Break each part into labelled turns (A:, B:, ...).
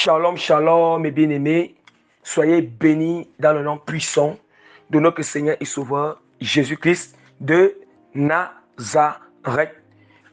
A: Shalom, shalom, mes bien-aimés. Soyez bénis dans le nom puissant de notre Seigneur et Sauveur Jésus-Christ de Nazareth.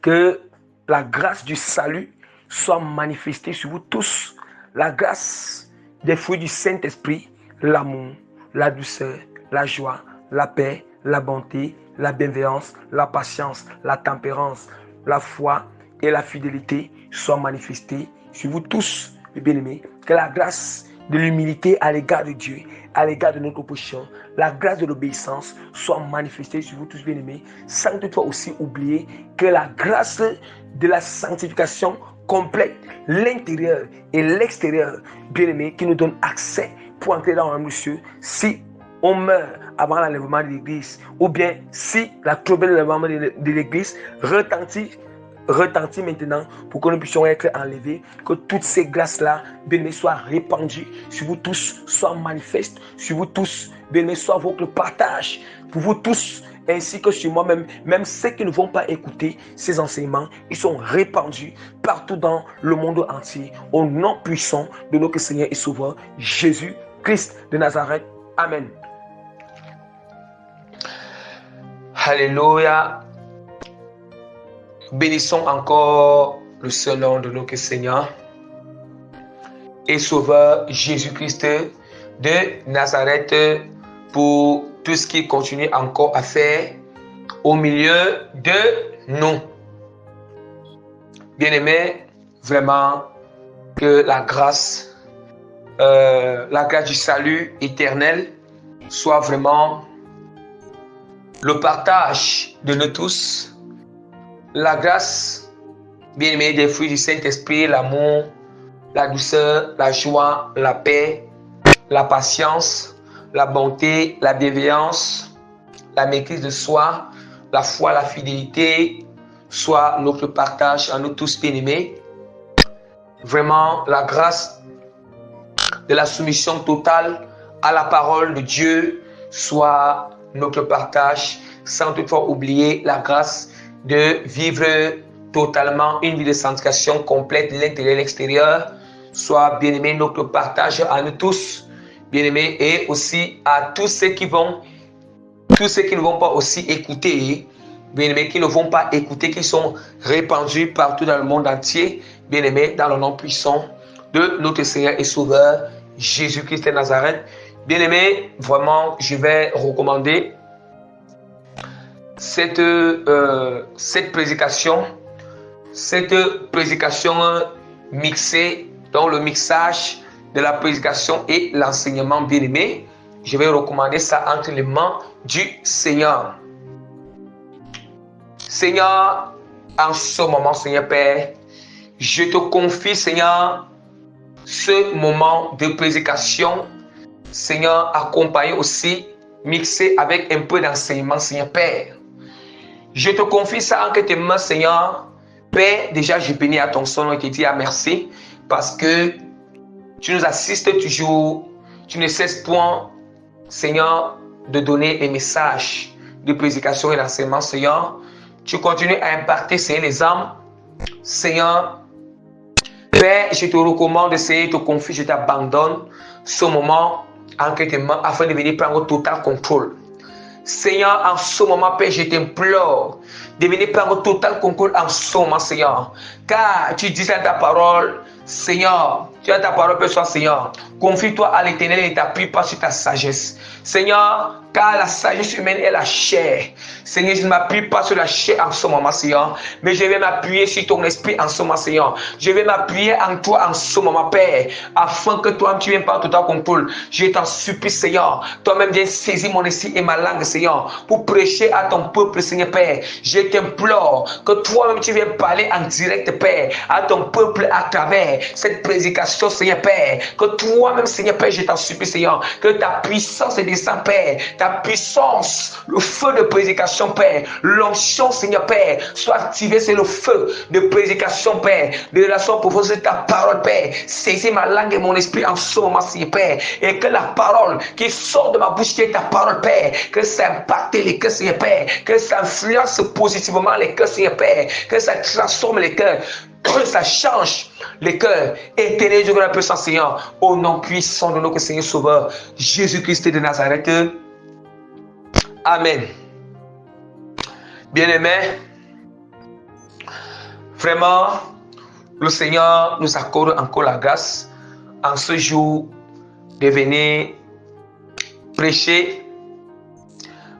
A: Que la grâce du salut soit manifestée sur vous tous. La grâce des fruits du Saint-Esprit, l'amour, la douceur, la joie, la paix, la bonté, la bienveillance, la patience, la tempérance, la foi et la fidélité soient manifestées sur vous tous, mes bien-aimés. Que la grâce de l'humilité à l'égard de Dieu, à l'égard de notre position, la grâce de l'obéissance soit manifestée sur vous tous, bien-aimés, sans toutefois aussi oublier que la grâce de la sanctification complète, l'intérieur et l'extérieur, bien-aimés, qui nous donne accès pour entrer dans le cieux si on meurt avant l'enlèvement de l'église, ou bien si la trompette de l'enlèvement de l'église retentit maintenant pour que nous puissions être enlevés, que toutes ces grâces-là, bien-aimés, soient répandues sur vous tous, soient manifestes sur vous tous, bien-aimés, soient votre partage pour vous tous, ainsi que sur moi-même. Même ceux qui ne vont pas écouter ces enseignements, ils sont répandus partout dans le monde entier, au nom puissant de notre Seigneur et Sauveur, Jésus-Christ de Nazareth. Amen. Alléluia. Bénissons encore le seul nom de notre Seigneur et Sauveur Jésus-Christ de Nazareth pour tout ce qu'il continue encore à faire au milieu de nous. Bien-aimés, vraiment que la grâce du salut éternel soit vraiment le partage de nous tous. La grâce, bien-aimé, des fruits du Saint-Esprit, l'amour, la douceur, la joie, la paix, la patience, la bonté, la bienveillance, la maîtrise de soi, la foi, la fidélité, soit notre partage à nous tous, bien-aimés. Vraiment, la grâce de la soumission totale à la parole de Dieu soit notre partage, sans toutefois oublier la grâce de vivre totalement une vie de sanctification complète, l'intérieur et l'extérieur, soit bien-aimé notre partage à nous tous, bien-aimés, et aussi à tous ceux qui ne vont pas aussi écouter, bien-aimés, qui ne vont pas écouter, qui sont répandus partout dans le monde entier, bien-aimés, dans le nom puissant de notre Seigneur et Sauveur, Jésus-Christ de Nazareth. Bien-aimés, vraiment, je vais recommander cette prédication mixée, dans le mixage de la prédication et l'enseignement, bien-aimé. Je vais recommander ça entre les mains du Seigneur. Seigneur, en ce moment, Seigneur Père, je te confie, Seigneur, ce moment de prédication, Seigneur, accompagné aussi, mixé avec un peu d'enseignement, Seigneur Père. Je te confie ça entre tes mains, Seigneur. Père, déjà, je bénis à ton son et te dis merci parce que tu nous assistes toujours. Tu ne cesses point, Seigneur, de donner un message de prédication et d'enseignement, Seigneur. Tu continues à imparter, Seigneur, les âmes. Seigneur, Père, je te recommande, Seigneur, je te confie, je t'abandonne ce moment entre tes mains afin de venir prendre total contrôle. Seigneur, en ce moment, Père, je t'implore de venir prendre total contrôle en ce moment, Seigneur. Car tu dis dans ta parole, Seigneur, tu as ta parole, Père, Seigneur. Confie-toi à l'Éternel et ne t'appuie pas sur ta sagesse. Seigneur, car la sagesse humaine est la chair. Seigneur, je ne m'appuie pas sur la chair en ce moment, Seigneur, mais je vais m'appuyer sur ton esprit en ce moment, Seigneur. Je vais m'appuyer en toi en ce moment, Père, afin que toi-même tu viennes par tout ton contrôle. Je t'en supplie, Seigneur. Toi-même viens saisir mon esprit et ma langue, Seigneur, pour prêcher à ton peuple, Seigneur, Père. Je t'implore que toi-même tu viennes parler en direct, Père, à ton peuple à travers cette prédication, Seigneur, Père. Que toi-même, Seigneur, Père, je t'en supplie, Seigneur, que ta puissance descende, Père. Ta puissance, le feu de prédication, Père, l'onction, Seigneur Père, soit activé, c'est le feu de prédication, Père, de relation profonde de ta parole, Père. Saisis ma langue et mon esprit en ce moment, Seigneur Père, et que la parole qui sort de ma bouche, qui est ta parole, Père, que ça impacte les cœurs, Seigneur Père, que ça influence positivement les cœurs, Seigneur Père, que ça transforme les cœurs. ça change les cœurs. Éternel Dieu de la puissance, Seigneur, au nom puissant de notre Seigneur Sauveur, Jésus-Christ de Nazareth. Amen. Bien-aimés, vraiment, le Seigneur nous accorde encore la grâce en ce jour de venir prêcher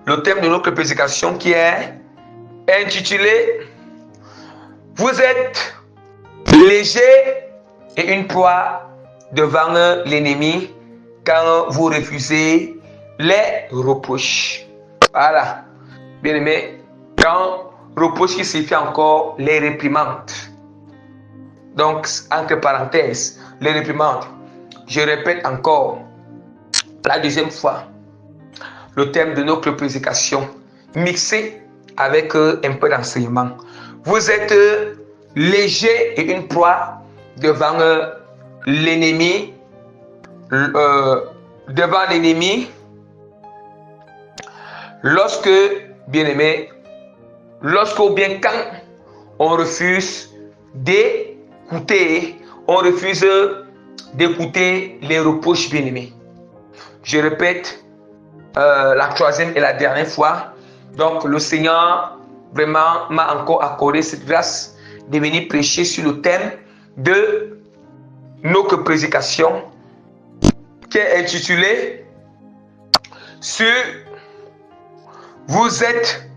A: le thème de notre prédication qui est intitulé « Vous êtes léger et une proie devant l'ennemi quand vous refusez les reproches. » Voilà. Bien aimé, quand reproche qui signifie encore les réprimandes. Donc, entre parenthèses, les réprimandes. Je répète encore, la deuxième fois, le thème de notre prédication, mixé avec un peu d'enseignement. Vous êtes léger et une proie devant l'ennemi, lorsque, bien aimé, lorsque ou bien quand on refuse d'écouter, les reproches, bien aimés. Je répète la troisième et la dernière fois. Donc le Seigneur vraiment m'a encore accordé cette grâce de venir prêcher sur le thème de notre prédication qui est intitulé sur vous êtes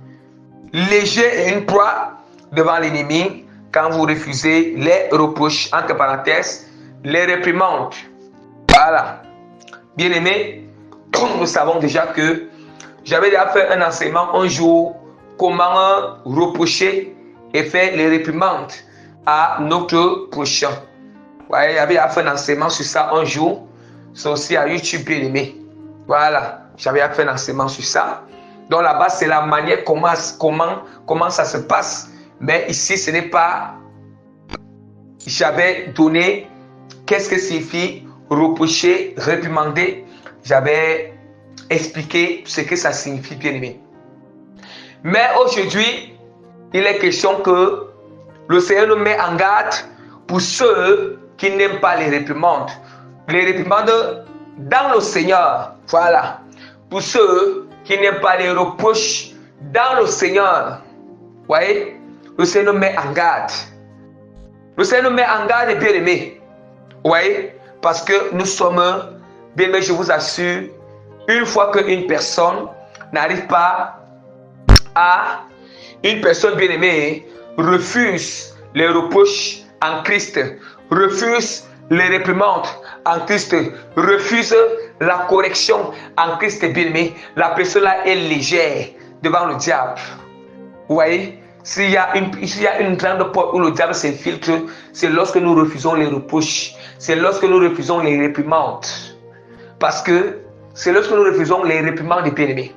A: léger et une proie devant l'ennemi quand vous refusez les reproches, entre parenthèses, les réprimandes. Voilà. Bien aimé, nous savons déjà que j'avais déjà fait un enseignement un jour, comment reprocher et faire les réprimandes à notre prochain. Ouais, j'avais fait un enseignement sur ça un jour, c'est aussi à YouTube, bien aimé. Voilà, j'avais fait un enseignement sur ça. Donc là-bas, c'est la manière comment ça se passe. Mais ici, ce n'est pas... J'avais donné qu'est-ce que signifie reprocher, réprimander. J'avais expliqué ce que ça signifie, bien aimé. Mais aujourd'hui, il est question que le Seigneur nous met en garde pour ceux qui n'aiment pas les réprimandes. Les réprimandes dans le Seigneur. Voilà. Pour ceux qui n'aiment pas les reproches dans le Seigneur. Vous voyez? Le Seigneur nous met en garde. Le Seigneur nous met en garde, bien aimé. Vous voyez? Parce que nous sommes, bien aimé, je vous assure, une fois qu'une personne n'arrive pas à, une personne bien aimée, refuse les reproches en Christ, refuse les réprimandes en Christ, refuse la correction en Christ bien aimé, la personne là est légère devant le diable. Vous voyez? S'il y a une grande porte où le diable s'infiltre, c'est lorsque nous refusons les reproches, c'est lorsque nous refusons les réprimandes. Parce que c'est lorsque nous refusons les réprimandes des bien-aimés.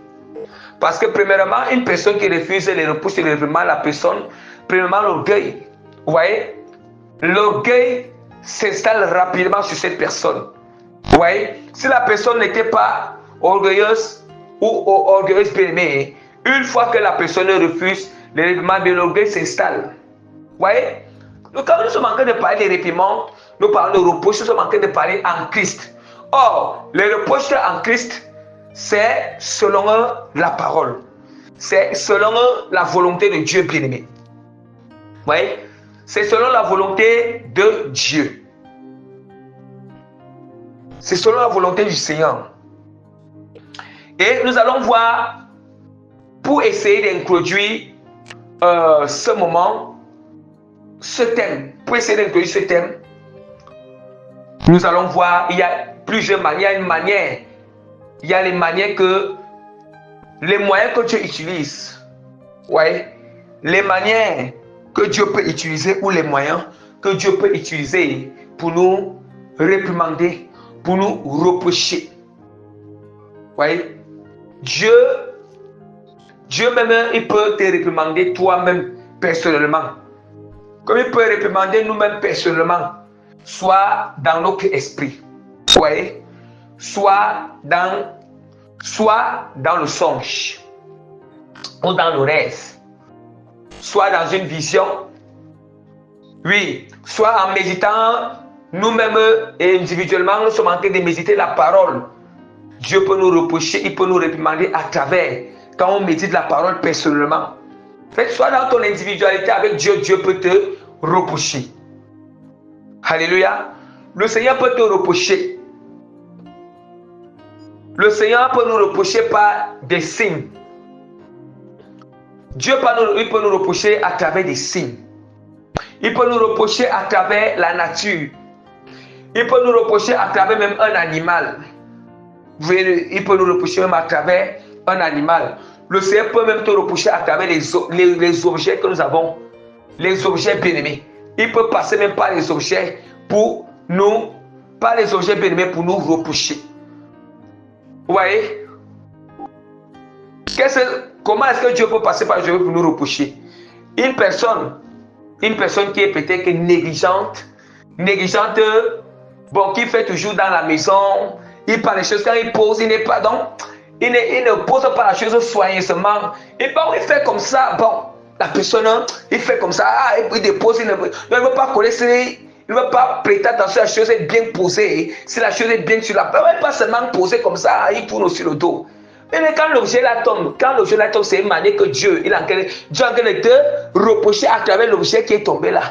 A: Parce que premièrement, une personne qui refuse les reproches et les réprimandes, la personne, premièrement l'orgueil. Vous voyez? L'orgueil s'installe rapidement sur cette personne. Vous voyez? Si la personne n'était pas orgueilleuse ou orgueilleuse bien-aimée, une fois que la personne refuse les réprimandes, de l'orgueil s'installe. Vous voyez? Donc quand nous sommes en train de parler des réprimandes, nous parlons de reproches, nous sommes en train de parler en Christ. Or, les reproches en Christ, c'est selon la parole. C'est selon la volonté de Dieu bien-aimé. Vous voyez? C'est selon la volonté de Dieu. C'est selon la volonté du Seigneur. Et nous allons voir, pour essayer d'introduire ce moment, ce thème, pour essayer d'introduire ce thème, nous allons voir, il y a plusieurs manières, il y a les manières les moyens que Dieu utilise. Ouais, les manières que Dieu peut utiliser ou les moyens que Dieu peut utiliser pour nous réprimander, pour nous reprocher. Ouais, Dieu même, il peut te réprimander toi-même personnellement. Comme il peut réprimander nous-mêmes personnellement, soit dans notre esprit, vous voyez, soit dans le songe, ou dans le rêve, soit dans une vision, Oui, soit en méditant, nous-mêmes individuellement, nous sommes en train de méditer la parole. Dieu peut nous reprocher, il peut nous réprimander à travers, quand on médite la parole personnellement. Fait, soit dans ton individualité avec Dieu, Dieu peut te reprocher. Alléluia. Le Seigneur peut te reprocher. Le Seigneur peut nous reprocher par des signes. Dieu peut nous reprocher à travers des signes. Il peut nous reprocher à travers la nature. Il peut nous reprocher à travers même un animal. Vous voyez, il peut nous reprocher même à travers un animal. Le Seigneur peut même te reprocher à travers les objets que nous avons, les objets bien-aimés. Il peut passer même par les objets pour nous, par les objets bien-aimés pour nous reprocher. Vous voyez? Comment est-ce que Dieu peut passer par les objets pour nous reprocher? Une personne qui est peut-être négligente, bon, qui fait toujours dans la maison, il parle des choses, quand il pose, il n'est pas donc, il ne pose pas la chose soigneusement. Et bon, il fait comme ça, bon, la personne, il fait comme ça, il dépose, il ne veut pas connaître, il ne veut pas prêter attention à la chose est bien posée. Si la chose est bien sur la table, il ne va pas seulement poser comme ça, il tourne aussi le dos. Mais quand l'objet là tombe, c'est une manière que Dieu est en train de te reprocher à travers l'objet qui est tombé là.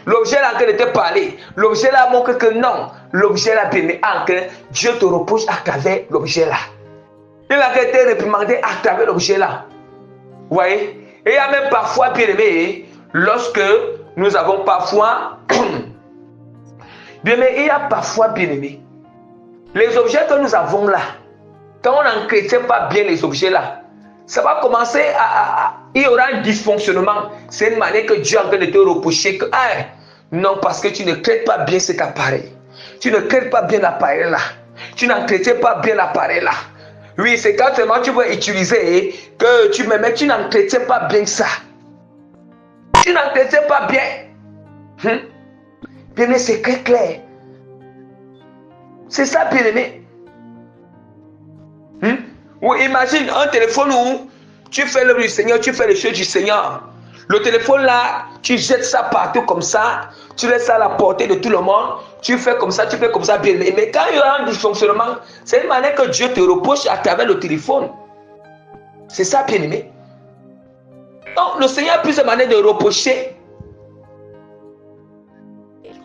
A: L'objet là en train de te parler. L'objet là montre que non, l'objet là bien ancré, Dieu te reproche à travers l'objet là. Il a été réprimandé à travers l'objet là. Vous voyez? Et il y a même parfois, bien aimé, lorsque nous avons parfois, bien aimé, il y a parfois, bien aimé, les objets que nous avons là, quand on n'entretient pas bien les objets là, ça va commencer il y aura un dysfonctionnement. C'est une manière que Dieu est en train de te reprocher que, non, parce que tu ne traites pas bien cet appareil. Tu ne traites pas bien l'appareil là. Tu n'entretiens pas bien l'appareil là. Oui, c'est quand seulement tu veux utiliser que tu me mets, tu n'entretiens pas bien ça. Tu n'entretiens pas bien. Bien aimé, c'est très clair. C'est ça, bien aimé. Ou imagine un téléphone où tu fais l'œuvre du Seigneur, tu fais les choses du Seigneur. Le téléphone là, tu jettes ça partout comme ça, tu laisses ça à la portée de tout le monde, tu fais comme ça bien. Mais quand il y aura un dysfonctionnement, c'est une manière que Dieu te reproche à travers le téléphone. C'est ça, bien aimé. Donc, le Seigneur a plusieurs manières de reprocher.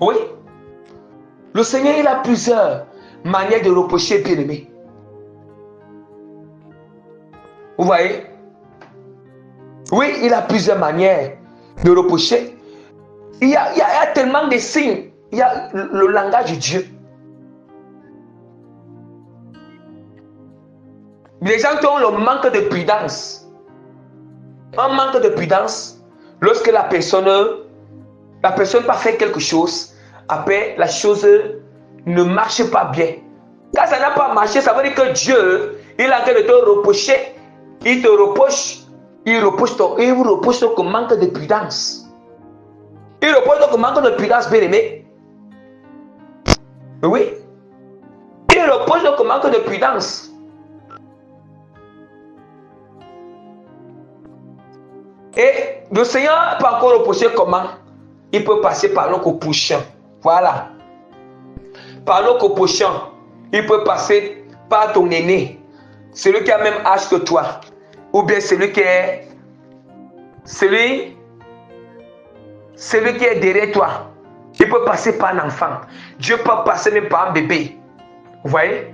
A: Oui. Le Seigneur, il a plusieurs manières de reprocher, bien aimé. Vous voyez? Oui, il a plusieurs manières de reprocher. Il y a tellement de signes. Il y a le langage de Dieu. Les gens qui ont le manque de prudence. Un manque de prudence, lorsque la personne va faire quelque chose, après la chose ne marche pas bien. Quand ça n'a pas marché, ça veut dire que Dieu, il est en train de te reprocher. Il te reproche. Il reproche ton manque de prudence. Il reproche ton manque de prudence, bien aimé. Oui. Il reproche ton manque de prudence. Et le Seigneur peut encore reprocher comment? Il peut passer par l'autre prochain. Voilà. Par l'autre prochain. Il peut passer par ton aîné. Celui qui a le même âge que toi. Ou bien celui qui est derrière toi. Il peut passer par un enfant. Dieu peut passer même par un bébé. Vous voyez?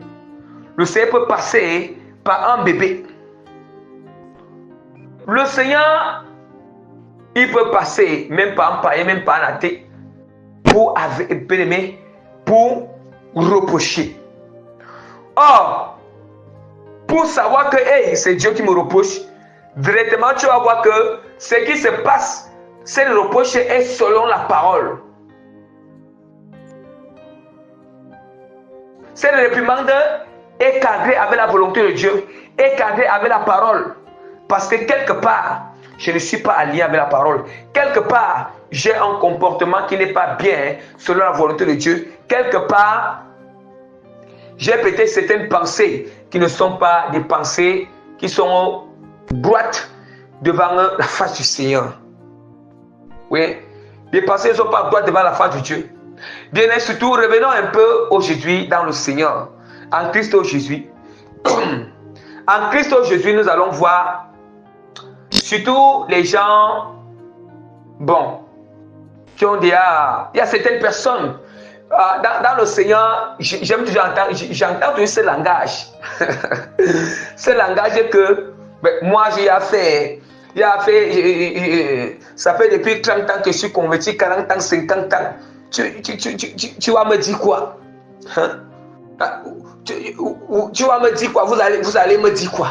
A: Le Seigneur peut passer par un bébé. Le Seigneur, il peut passer même par un païen, même par un athée, pour reprocher. Or, pour savoir que c'est Dieu qui me reproche, directement tu vas voir que ce qui se passe, c'est le reproche est selon la parole. C'est le réprimande est cadré avec la volonté de Dieu, est cadré avec la parole. Parce que quelque part, je ne suis pas allié avec la parole. Quelque part, j'ai un comportement qui n'est pas bien selon la volonté de Dieu. Quelque part, j'ai peut-être certaines pensées qui ne sont pas des pensées qui sont droites devant la face du Seigneur. Oui. Les pensées ne sont pas droites devant la face de Dieu. Bien et surtout, revenons un peu aujourd'hui dans le Seigneur, en Christ Jésus. En Christ Jésus, nous allons voir surtout les gens, bon, qui ont déjà, il y a certaines personnes, dans le Seigneur, j'aime toujours entendre, j'entends toujours ce langage. Ce langage que moi j'ai fait. Ça fait depuis 30 ans que je suis converti, 40 ans, 50 ans. Tu vas me dire quoi? Hein? Tu vas me dire quoi? Vous allez me dire quoi?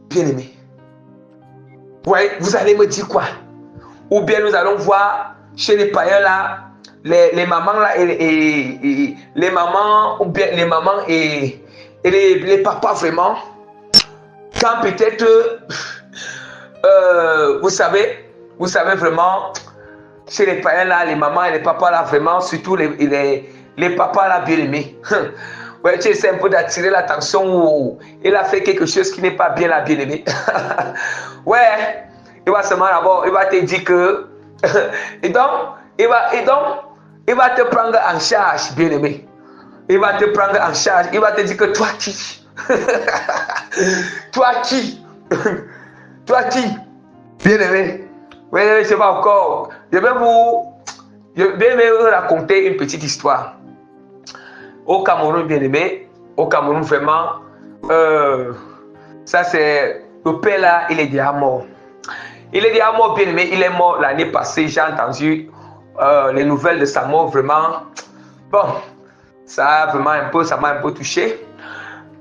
A: Bien aimé. Ouais, vous allez me dire quoi? Ou bien nous allons voir chez les païens là, les mamans là, et les mamans, ou bien les mamans et les papas vraiment. Quand peut-être, vous savez vraiment, chez les païens là, les mamans et les papas là, vraiment, surtout les papas là, bien aimés. Ouais, tu essaies un peu d'attirer l'attention ou il a fait quelque chose qui n'est pas bien là, bien aimé. Ouais, il va seulement d'abord, il va te dire que, il va te prendre en charge, bien aimé. Il va te prendre en charge, il va te dire que toi qui? Toi qui? Toi qui? Bien aimé. Oui, je ne sais pas encore. Je vais vous raconter une petite histoire. Au Cameroun, bien aimé, au Cameroun, vraiment, ça c'est, le père là, il est déjà mort. Il est déjà mort, bien aimé, il est mort l'année passée, j'ai entendu les nouvelles de sa mort, vraiment. Bon, ça m'a un peu touché.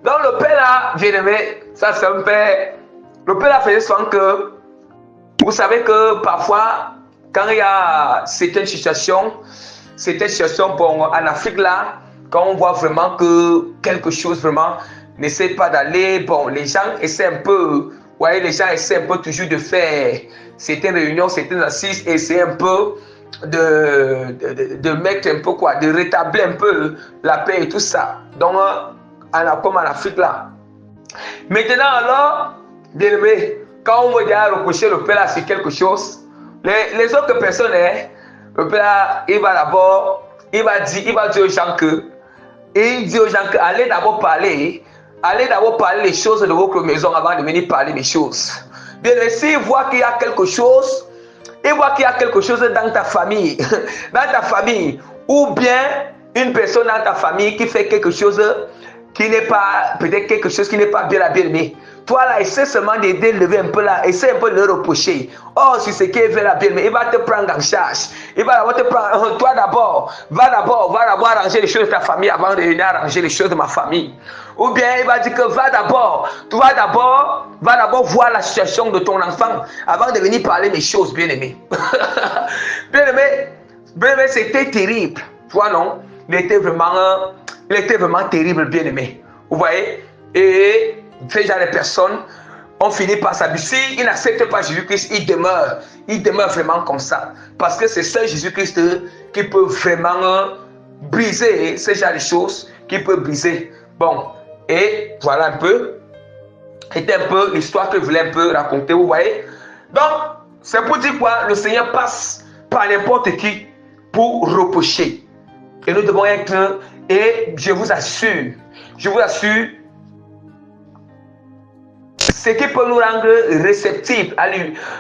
A: Donc le père là, bien aimé, ça c'est un père, le père là faisait souvent que, vous savez que parfois, quand il y a certaines situations, bon, en Afrique là, quand on voit vraiment que quelque chose vraiment n'essaie pas d'aller, bon, les gens essaient un peu, voyez, les gens essaient un peu toujours de faire certaines réunions, certaines assises, et essayer un peu de mettre un peu quoi, de rétablir un peu la paix et tout ça. Donc, comme en Afrique là. Maintenant alors, bien aimé, quand on veut déjà reprocher le père là sur quelque chose, les autres personnes, le père là, il va dire aux gens que, allez d'abord parler les choses de votre maison avant de venir parler des choses. Bien, s'il voit qu'il y a quelque chose, dans ta famille, ou bien une personne dans ta famille qui fait quelque chose qui n'est pas, peut-être quelque chose qui n'est pas bien aimé. Toi là, essaie seulement d'aider, lever un peu là, essaie un peu de le reprocher. Oh, si c'est qu'il veut la bien aimer, il va te prendre en charge. Il va te prendre, toi d'abord, va d'abord arranger les choses de ta famille avant de venir arranger les choses de ma famille. Ou bien il va dire que va d'abord voir la situation de ton enfant avant de venir parler mes choses, bien aimé. Bien aimé, c'était terrible. Toi non, il était vraiment terrible, bien aimé. Vous voyez? Et ces genre de personnes ont fini par s'habituer. S'ils n'acceptent pas Jésus-Christ, ils demeurent vraiment comme ça. Parce que c'est seul Jésus-Christ qui peut vraiment briser ce genre de choses, qui peut briser. Bon, et voilà un peu. C'était un peu l'histoire que je voulais un peu raconter, vous voyez. Donc, c'est pour dire quoi? Le Seigneur passe par n'importe qui pour reprocher. Et nous devons être, et je vous assure, ce qui peut nous rendre réceptifs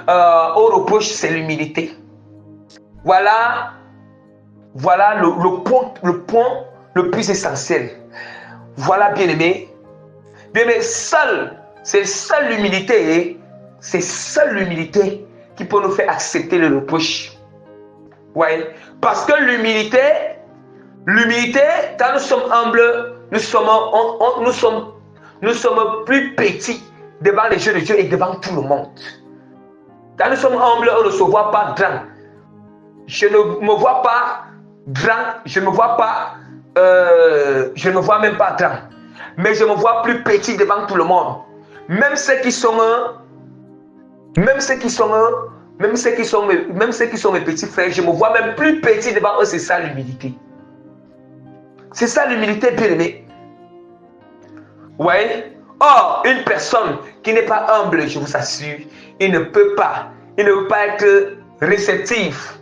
A: au reproche, c'est l'humilité. Voilà le point le plus essentiel. Voilà, bien aimé. Bien aimé, c'est seule l'humilité qui peut nous faire accepter le reproche. Ouais. Parce que l'humilité, quand nous sommes humbles, nous sommes plus petits devant les yeux de Dieu et devant tout le monde. Quand nous sommes humbles, on ne se voit pas grand. Je ne me vois pas grand, je ne me vois même pas grand. Mais je me vois plus petit devant tout le monde. Même ceux qui sont mes petits frères, je me vois même plus petit devant eux. C'est ça l'humilité. C'est ça l'humilité, bien aimé. Ouais. Or, une personne qui n'est pas humble, je vous assure, il ne peut pas être réceptif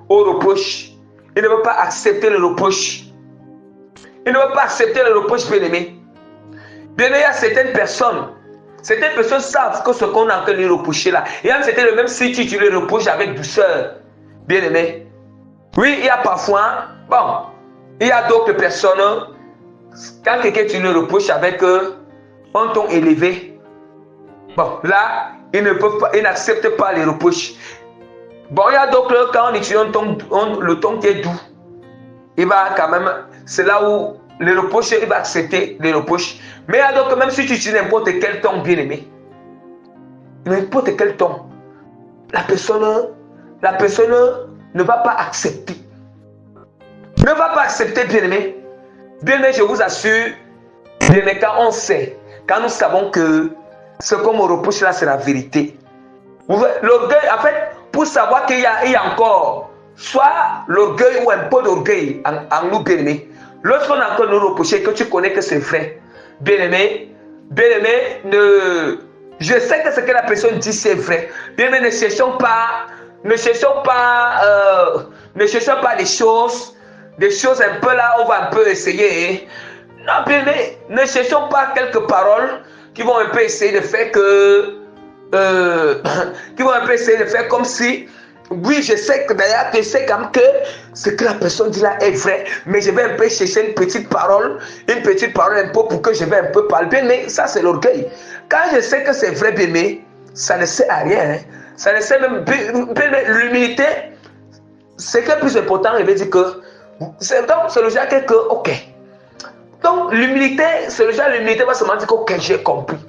A: au reproche. Il ne veut pas accepter le reproche. Il ne veut pas accepter le reproche, bien-aimé. Bien-aimé, il y a certaines personnes savent que ce qu'on a en train de lui reprocher là. Et même c'était le même si tu le reproches avec douceur, bien-aimé. Oui, il y a parfois, il y a d'autres personnes, quand quelqu'un tu le reproches avec un ton élevé, là, ils n'acceptent pas les reproches. Il y a d'autres, quand on utilise le ton qui est doux, il va quand même, c'est là où les reproches, il va accepter les reproches. Mais il y a d'autres, même si tu utilises n'importe quel ton, bien aimé, n'importe quel ton, la personne ne va pas accepter. Ne va pas accepter, bien aimé. Bien aimé, je vous assure, bien aimé, quand nous savons que ce qu'on me reproche là, c'est la vérité. L'orgueil, en fait, pour savoir qu'il y a encore soit l'orgueil ou un peu d'orgueil en nous, bien aimé. Lorsqu'on a encore nous reprocher que tu connais que c'est vrai, bien aimé, je sais que ce que la personne dit c'est vrai. Bien aimé, ne cherchons pas des choses un peu là, on va un peu essayer. Non, bien aimé, ne cherchons pas quelques paroles qui vont un peu essayer de faire comme si, oui, je sais que d'ailleurs, je sais quand même que ce que la personne dit là est vrai, mais je vais un peu chercher une petite parole un peu pour que je vais un peu parler. Bien, mais ça c'est l'orgueil. Quand je sais que c'est vrai, bien, mais ça ne sert à rien. Ça ne sert même l'humilité. Ce qui est plus important, il veut dire que c'est le genre que, ok. Donc l'humilité, c'est le genre l'humilité va se dire que, ok, j'ai compris.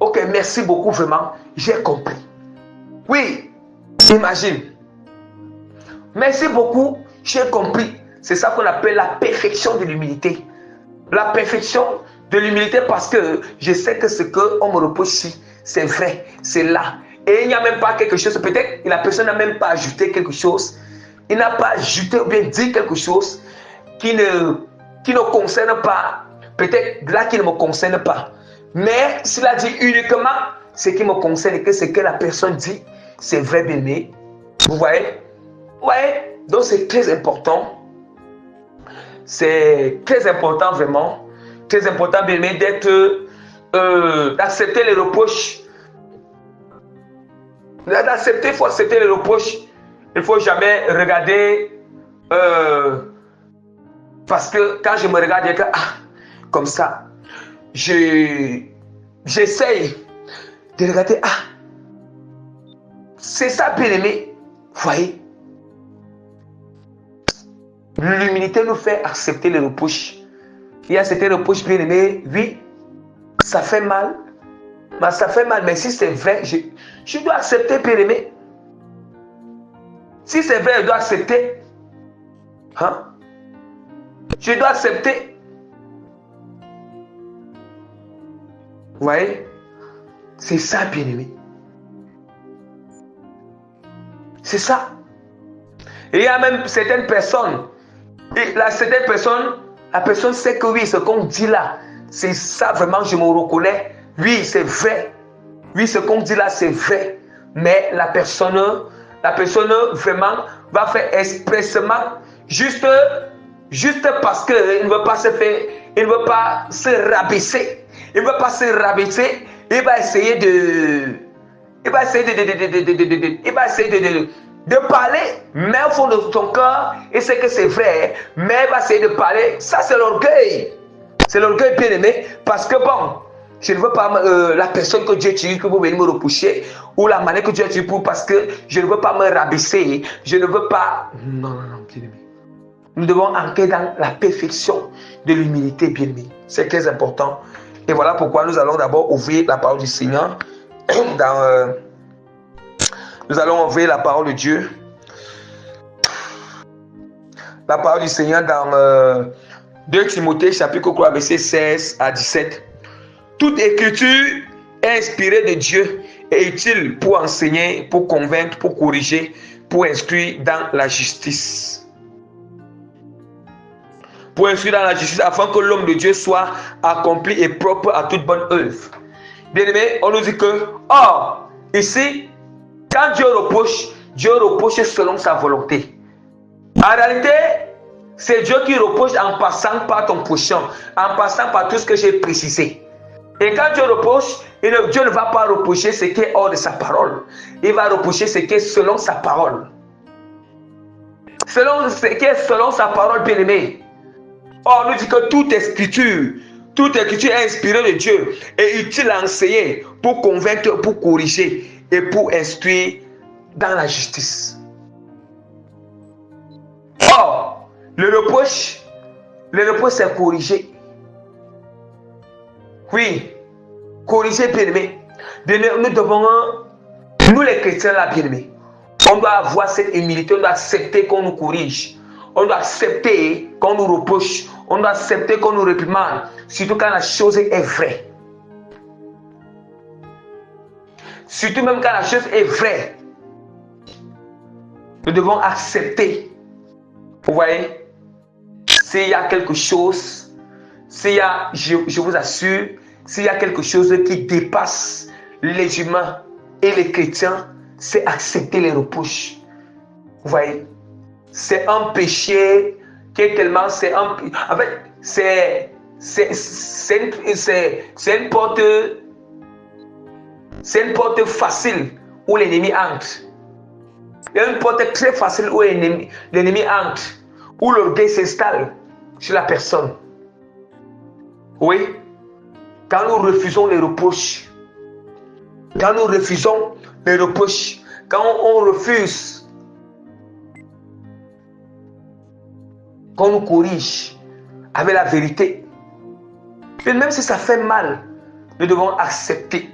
A: Ok, merci beaucoup, vraiment, j'ai compris. Oui, imagine. Merci beaucoup, j'ai compris. C'est ça qu'on appelle la perfection de l'humilité. La perfection de l'humilité parce que je sais que ce qu'on me reproche ici, c'est vrai, c'est là. Et il n'y a même pas quelque chose, peut-être la personne n'a même pas ajouté quelque chose. Il n'a pas ajouté ou bien dit quelque chose qui ne concerne pas, peut-être là qui ne me concerne pas. Mais s'il a dit uniquement ce qui me concerne et que ce que la personne dit, c'est vrai, bien aimé. Vous voyez? Ouais. Donc c'est très important. C'est très important vraiment. Très important, bien aimé, d'accepter les reproches. Il faut accepter les reproches. Il ne faut jamais regarder parce que quand je me regarde, je dis comme ça. J'essaye de regarder, c'est ça, bien aimé. Vous voyez, l'humilité nous fait accepter les reproches. Il y a certains reproches, bien aimé, oui, ça fait mal, mais si c'est vrai, je dois accepter, bien aimé. Si c'est vrai, je dois accepter. Je dois accepter. Vous voyez? C'est ça, bien aimé. C'est ça. Et il y a même certaines personnes. Et la personne sait que oui, ce qu'on dit là, c'est ça vraiment, je me reconnais. Oui, c'est vrai. Oui, ce qu'on dit là, c'est vrai. Mais la personne vraiment va faire expressément juste parce qu'il ne veut pas se faire, il ne veut pas se rabaisser. Il ne veut pas se rabaisser. Il va essayer de parler, mais au fond de son cœur, il sait que c'est vrai, mais il va essayer de parler. Ça, c'est l'orgueil. C'est l'orgueil, bien aimé, parce que bon, je ne veux pas la personne que Dieu utilise que vous venez me reprocher, ou la manière que Dieu utilise parce que je ne veux pas me rabaisser. Je ne veux pas. Non, bien aimé. Nous devons entrer dans la perfection de l'humilité, bien aimé. C'est très important. Et voilà pourquoi nous allons d'abord ouvrir la parole du Seigneur. Nous allons ouvrir la parole de Dieu. La parole du Seigneur dans 2 Timothée chapitre 3 verset 16 à 17. Toute écriture est inspirée de Dieu et utile pour enseigner, pour convaincre, pour corriger, pour instruire dans la justice. Pour instruire dans la justice afin que l'homme de Dieu soit accompli et propre à toute bonne œuvre. Bien aimé, on nous dit que, ici, quand Dieu reproche, Dieu reproche selon sa volonté. En réalité, c'est Dieu qui reproche en passant par ton prochain, en passant par tout ce que j'ai précisé. Et quand Dieu reproche, Dieu ne va pas reprocher ce qui est hors de sa parole. Il va reprocher ce qui est selon sa parole. Selon ce qui est selon sa parole, bien-aimé. Or, on nous dit que toute écriture est inspirée de Dieu et utile à enseigner, pour convaincre, pour corriger et pour instruire dans la justice. Or, le reproche c'est corriger. Oui, corriger, bien-aimé. Nous devons, nous les chrétiens là, bien-aimé, on doit avoir cette humilité, on doit accepter qu'on nous corrige. On doit accepter qu'on nous reproche. On doit accepter qu'on nous réprimande. Surtout quand la chose est vraie. Surtout même quand la chose est vraie. Nous devons accepter. Vous voyez? S'il y a quelque chose, je vous assure, s'il y a quelque chose qui dépasse les humains et les chrétiens, c'est accepter les reproches. Vous voyez? C'est un péché qui est tellement... En fait, c'est une porte... C'est une porte facile où l'ennemi entre. Il y a une porte très facile où l'ennemi entre. Où l'orgueil s'installe sur la personne. Oui. Quand nous refusons les reproches. Quand nous refusons les reproches. Quand on refuse qu'on nous corrige avec la vérité. Et même si ça fait mal, nous devons accepter.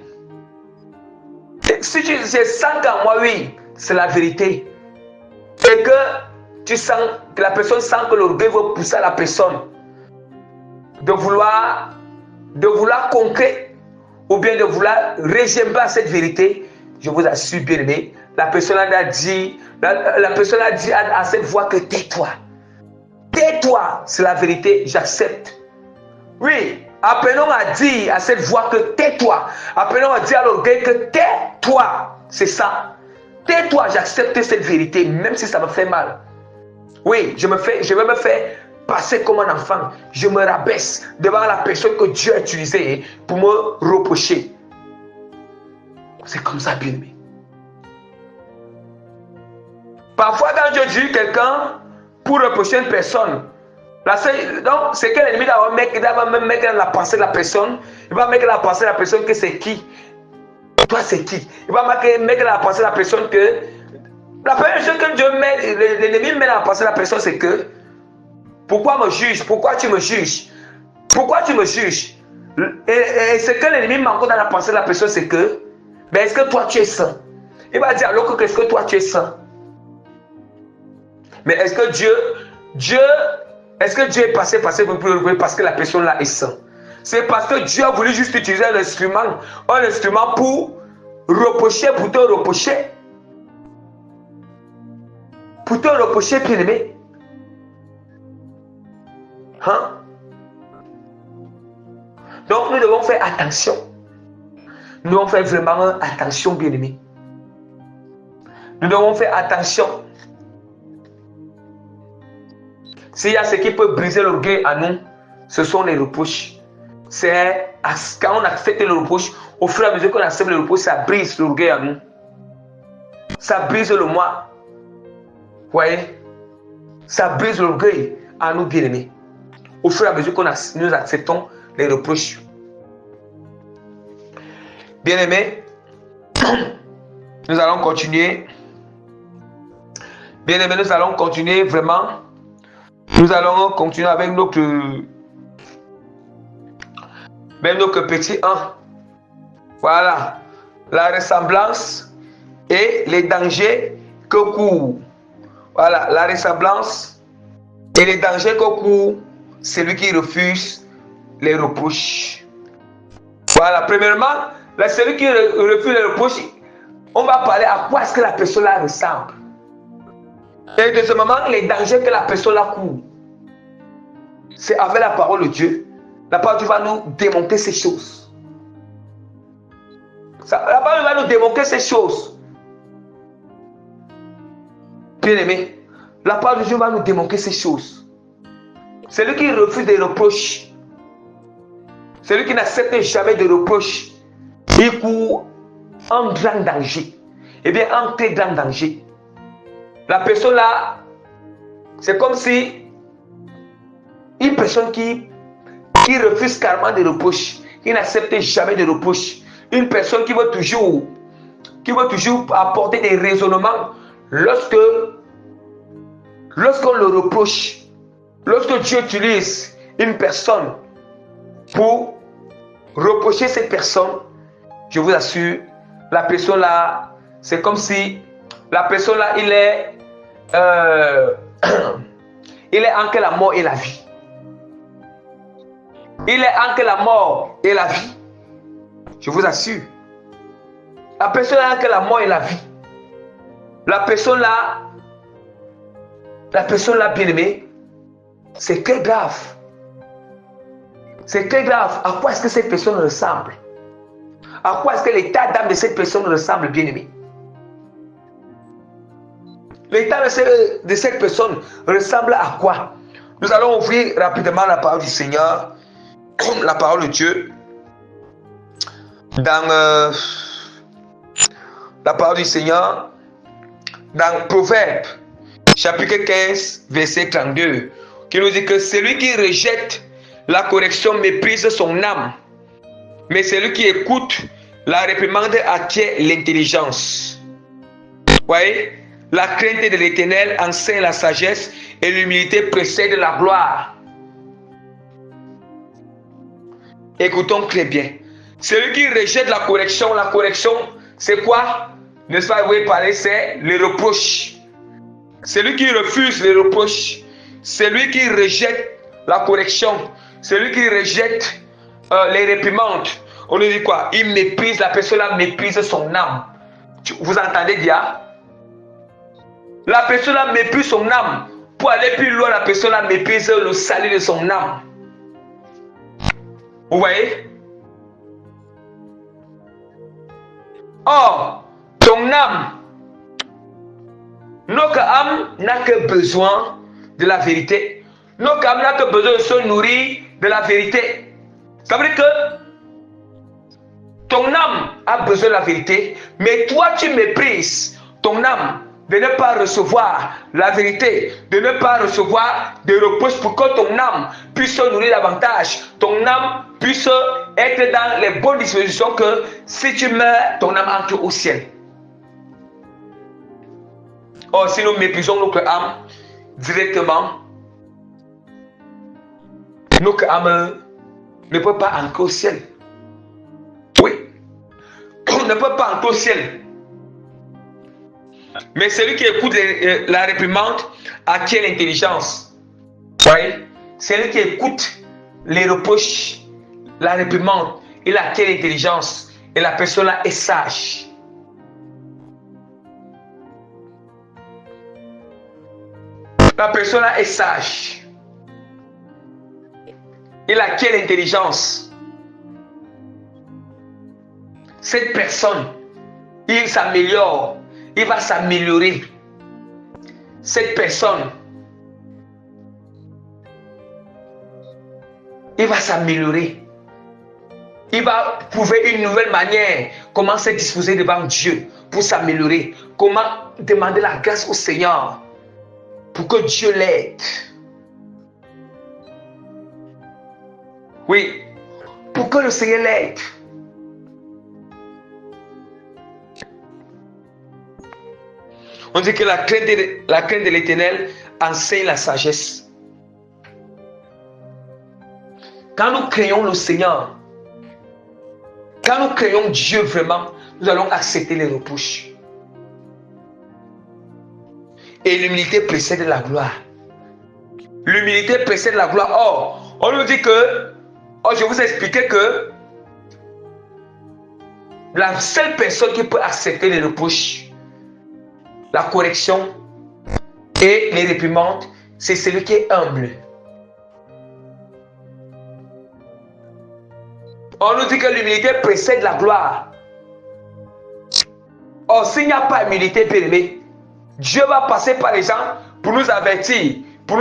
A: Et si je sens qu'en moi, oui, c'est la vérité. Et que tu sens que la personne sent que l'orgueil veut pousser à la personne de vouloir conquérir ou bien de vouloir régimer à cette vérité, je vous assure, bien aimé, la personne a dit à cette voix que tais-toi. Tais-toi, c'est la vérité, j'accepte. Oui, apprenons à dire à cette voix que tais-toi. Apprenons à dire à l'orgueil que tais-toi. C'est ça. Tais-toi, j'accepte cette vérité, même si ça me fait mal. Oui, je vais me faire passer comme un enfant. Je me rabaisse devant la personne que Dieu a utilisée pour me reprocher. C'est comme ça, bien aimé. Parfois, quand Dieu dit quelqu'un pour reprocher une personne, donc c'est que l'ennemi va mettre dans la pensée de la personne. Il va mettre dans la pensée de la personne que c'est qui. Toi, c'est qui. Il va mettre dans la pensée de la personne que. La première chose que Dieu met, l'ennemi met dans la pensée de la personne, c'est que. Pourquoi me juges? Pourquoi tu me juges? Pourquoi tu me juges? Et ce que l'ennemi met encore dans la pensée de la personne, c'est que. Ben, est-ce que toi tu es saint? Il va dire alors que est-ce que toi tu es saint? Mais est-ce que Dieu est passé parce que la personne là est sainte? C'est parce que Dieu a voulu juste utiliser un instrument pour reprocher, pour te reprocher. Pour te reprocher, bien aimé. Hein? Donc nous devons faire attention. Nous devons faire vraiment attention, bien aimé. Nous devons faire attention. S'il y a ce qui peut briser l'orgueil à nous, ce sont les reproches. C'est quand on accepte le reproche, au fur et à mesure qu'on accepte le reproche, ça brise l'orgueil à nous. Ça brise le moi. Vous voyez? Ça brise l'orgueil à nous, bien-aimés. Au fur et à mesure que nous acceptons les reproches. Bien-aimés, nous allons continuer. Bien-aimés, nous allons continuer vraiment. Nous allons continuer avec notre petit 1. Voilà. La ressemblance et les dangers que court. Voilà. La ressemblance et les dangers que court celui qui refuse les reproches. Voilà. Premièrement, celui qui refuse les reproches, on va parler à quoi est-ce que la personne là ressemble. Et deuxièmement, les dangers que la personne là court. C'est avec la parole de Dieu. La parole de Dieu va nous démontrer ces choses. La parole va nous démontrer ces choses. Bien-aimé, la parole de Dieu va nous démontrer ces choses. Celui qui refuse des reproches, celui qui n'accepte jamais de reproches, il court en grand danger. Eh bien, en très grand danger. La personne là, c'est comme si une personne qui refuse carrément des reproches, qui n'accepte jamais de reproches, une personne qui veut toujours apporter des raisonnements lorsqu'on le reproche, lorsque Dieu utilise une personne pour reprocher cette personne, je vous assure, la personne là, c'est comme si la personne là, il est entre la mort et la vie. Il est entre la mort et la vie. Je vous assure. La personne est entre la mort et la vie. La personne là, bien aimée, c'est très grave. C'est très grave. À quoi est-ce que cette personne ressemble? À quoi est-ce que l'état d'âme de cette personne ressemble, bien aimé? L'état de cette personne ressemble à quoi? Nous allons ouvrir rapidement la parole du Seigneur, la parole de Dieu, dans la parole du Seigneur, dans Proverbe, chapitre 15, verset 32, qui nous dit que celui qui rejette la correction méprise son âme, mais celui qui écoute la réprimande acquiert l'intelligence. Voyez? La crainte de l'Éternel enseigne la sagesse et l'humilité précède la gloire. Écoutons très bien. Celui qui rejette la correction c'est quoi? N'est-ce pas, vous voyez parler, c'est le reproche. Celui qui refuse les reproches, celui qui rejette la correction, celui qui rejette les réprimandes, on nous dit quoi? Il méprise, la personne là méprise son âme. Vous entendez dire? La personne là méprise son âme. Pour aller plus loin, la personne là méprise le salut de son âme. Vous voyez? Or, ton âme, notre âme n'a que besoin de la vérité. Notre âme n'a que besoin de se nourrir de la vérité. Ça veut dire que ton âme a besoin de la vérité, mais toi tu méprises ton âme de ne pas recevoir la vérité, de ne pas recevoir des reproches pour que ton âme puisse se nourrir davantage, ton âme puisse être dans les bonnes dispositions, que si tu meurs, ton âme entre au ciel. Or, si nous méprisons notre âme directement, notre âme ne peut pas entrer au ciel. Oui, on ne peut pas entrer au ciel. Mais celui qui écoute la réprimande acquiert l'intelligence. Oui, celui qui écoute les reproches, la réprimande, il acquiert l'intelligence. Et la personne là est sage. La personne là est sage. Il acquiert l'intelligence. Cette personne, il s'améliore. Il va s'améliorer. Cette personne, il va s'améliorer. Il va trouver une nouvelle manière, comment se disposer devant Dieu pour s'améliorer. Comment demander la grâce au Seigneur pour que Dieu l'aide. Oui, pour que le Seigneur l'aide. On dit que la crainte de l'Éternel enseigne la sagesse. Quand nous craignons le Seigneur, quand nous craignons Dieu vraiment, nous allons accepter les reproches. Et l'humilité précède la gloire. L'humilité précède la gloire. Or, on nous dit que, je vous ai expliqué que la seule personne qui peut accepter les reproches, la correction et les réprimandes, c'est celui qui est humble. On nous dit que l'humilité précède la gloire. Or, s'il n'y a pas d'humilité, bien-aimé, Dieu va passer par les gens pour nous avertir, pour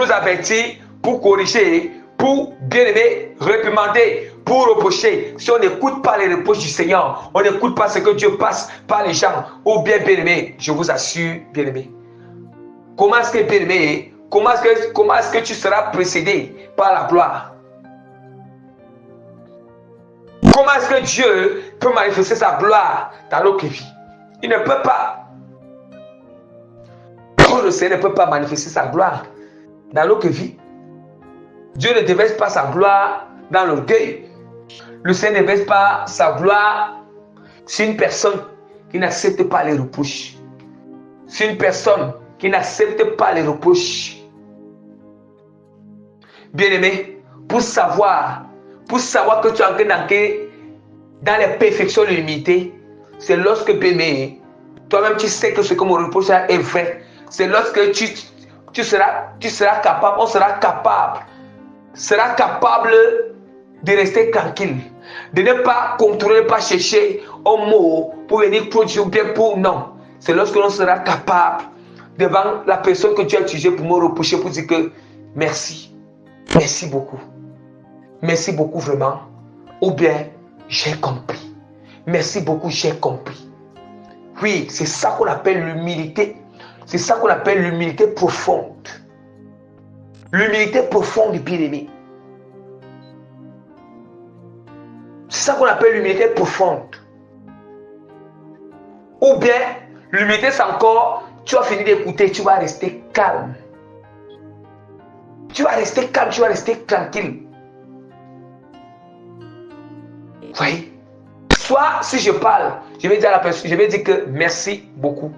A: corriger, pour bien aimer, réprimander, pour reprocher. Si on n'écoute pas les reproches du Seigneur, on n'écoute pas ce que Dieu passe par les gens, ou bien aimé, je vous assure, bien aimé. Comment est-ce que bien aimé, comment est-ce que tu seras précédé par la gloire? Comment est-ce que Dieu peut manifester sa gloire dans notre vie? Il ne peut pas. Le Seigneur ne peut pas manifester sa gloire dans notre vie. Dieu ne déverse pas sa gloire dans l'orgueil. Le Seigneur ne déverse pas sa gloire sur une personne qui n'accepte pas les reproches. Sur une personne qui n'accepte pas les reproches. Bien-aimé, pour savoir que tu es en train d'entrer dans les perfections de l'humilité, c'est lorsque, bien-aimé, toi-même tu sais que ce que mon reproche est vrai. C'est lorsque tu seras capable, on sera capable de rester tranquille, de ne pas contrôler, pas chercher un mot pour venir produire ou bien pour non. C'est lorsque l'on sera capable devant la personne que tu as utilisée pour me reprocher, pour dire que merci, merci beaucoup vraiment, ou bien j'ai compris, merci beaucoup, j'ai compris. Oui, c'est ça qu'on appelle l'humilité. C'est ça qu'on appelle l'humilité profonde. L'humilité profonde du bien-aimé. C'est ça qu'on appelle l'humilité profonde. Ou bien, l'humilité c'est encore, tu as fini d'écouter, tu vas rester calme. Tu vas rester calme, tu vas rester tranquille. Vous voyez? Soit, si je parle, je vais dire à la personne, je vais dire que merci beaucoup.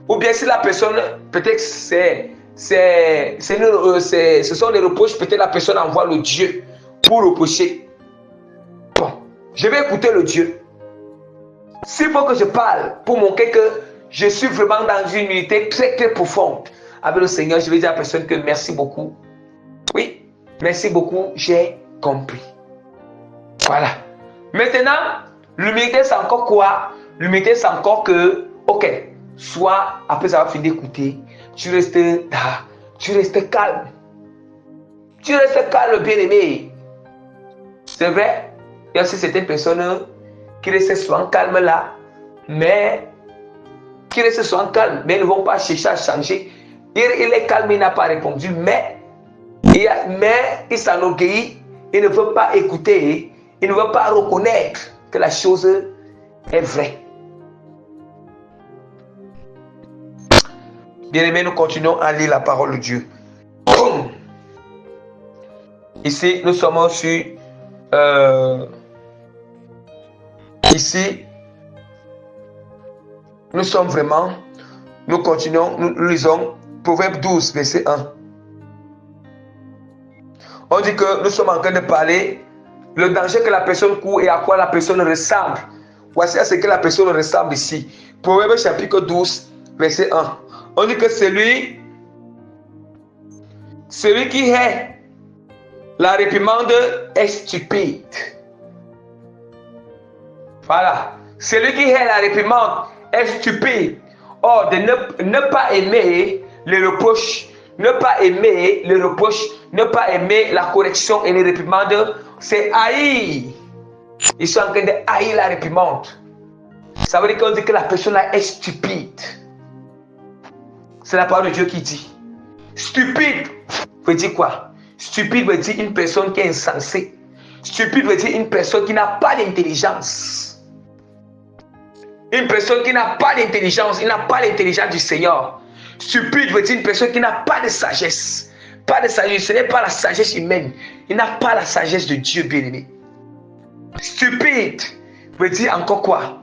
A: Ou bien si la personne, peut-être ce sont les reproches, peut-être la personne envoie le Dieu pour reprocher. Bon, je vais écouter le Dieu. S'il faut que je parle pour montrer que je suis vraiment dans une unité très très profonde avec le Seigneur, je vais dire à la personne que merci beaucoup. Oui, merci beaucoup, j'ai compris. Voilà. Maintenant, l'humilité c'est encore quoi? L'humilité c'est encore que, ok, soit après avoir fini d'écouter, tu restes calme. Tu restes calme, bien-aimé. C'est vrai, il y a aussi certaines personnes qui restent souvent calmes là, mais qui ne vont pas chercher à changer. Il est calme, il n'a pas répondu, mais il s'enorgueillit, il ne veut pas écouter, il ne veut pas reconnaître que la chose est vraie. Bien-aimés, nous continuons à lire la parole de Dieu. Ici, nous sommes sur... ici, nous sommes vraiment... Nous continuons, nous lisons Proverbe 12, verset 1. On dit que nous sommes en train de parler le danger que la personne court et à quoi la personne ressemble. Voici à ce que la personne ressemble ici. Proverbe chapitre 12, verset 1. On dit que celui qui hait la réprimande est stupide. Voilà. Celui qui hait la réprimande est stupide. Or, de ne pas aimer les reproches, ne pas aimer la correction et les réprimandes, c'est haïr. Ils sont en train de haïr la réprimande. Ça veut dire qu'on dit que la personne là est stupide. C'est la parole de Dieu qui dit. Stupide veut dire quoi? Stupide veut dire une personne qui est insensée. Stupide veut dire une personne qui n'a pas d'intelligence. Une personne qui n'a pas d'intelligence, il n'a pas l'intelligence du Seigneur. Stupide veut dire une personne qui n'a pas de sagesse. Pas de sagesse, ce n'est pas la sagesse humaine. Il n'a pas la sagesse de Dieu, bien-aimé. Stupide veut dire encore quoi?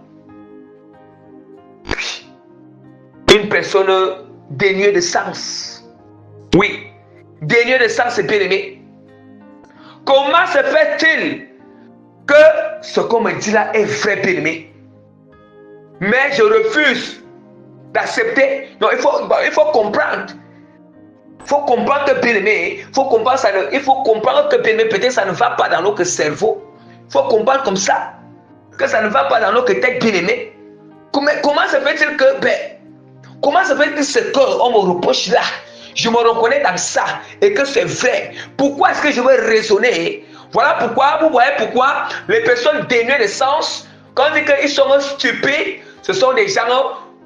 A: Une personne dénuée de sens. Oui, dénuée de sens, bien-aimé. Comment se fait-il que ce qu'on me dit là est vrai, bien-aimé? Mais je refuse d'accepter. Non, il faut comprendre. Il faut comprendre que bien-aimé, il faut comprendre que bien-aimé, peut-être ça ne va pas dans notre cerveau. Il faut comprendre comme ça que ça ne va pas dans notre tête, bien-aimé. Comment se fait-il que Comment ça fait que ce qu'on me reproche là, je me reconnais dans ça et que c'est vrai? Pourquoi est-ce que je vais raisonner? Voilà pourquoi, vous voyez pourquoi les personnes dénuées de sens, quand on dit qu'ils sont stupides, ce sont des gens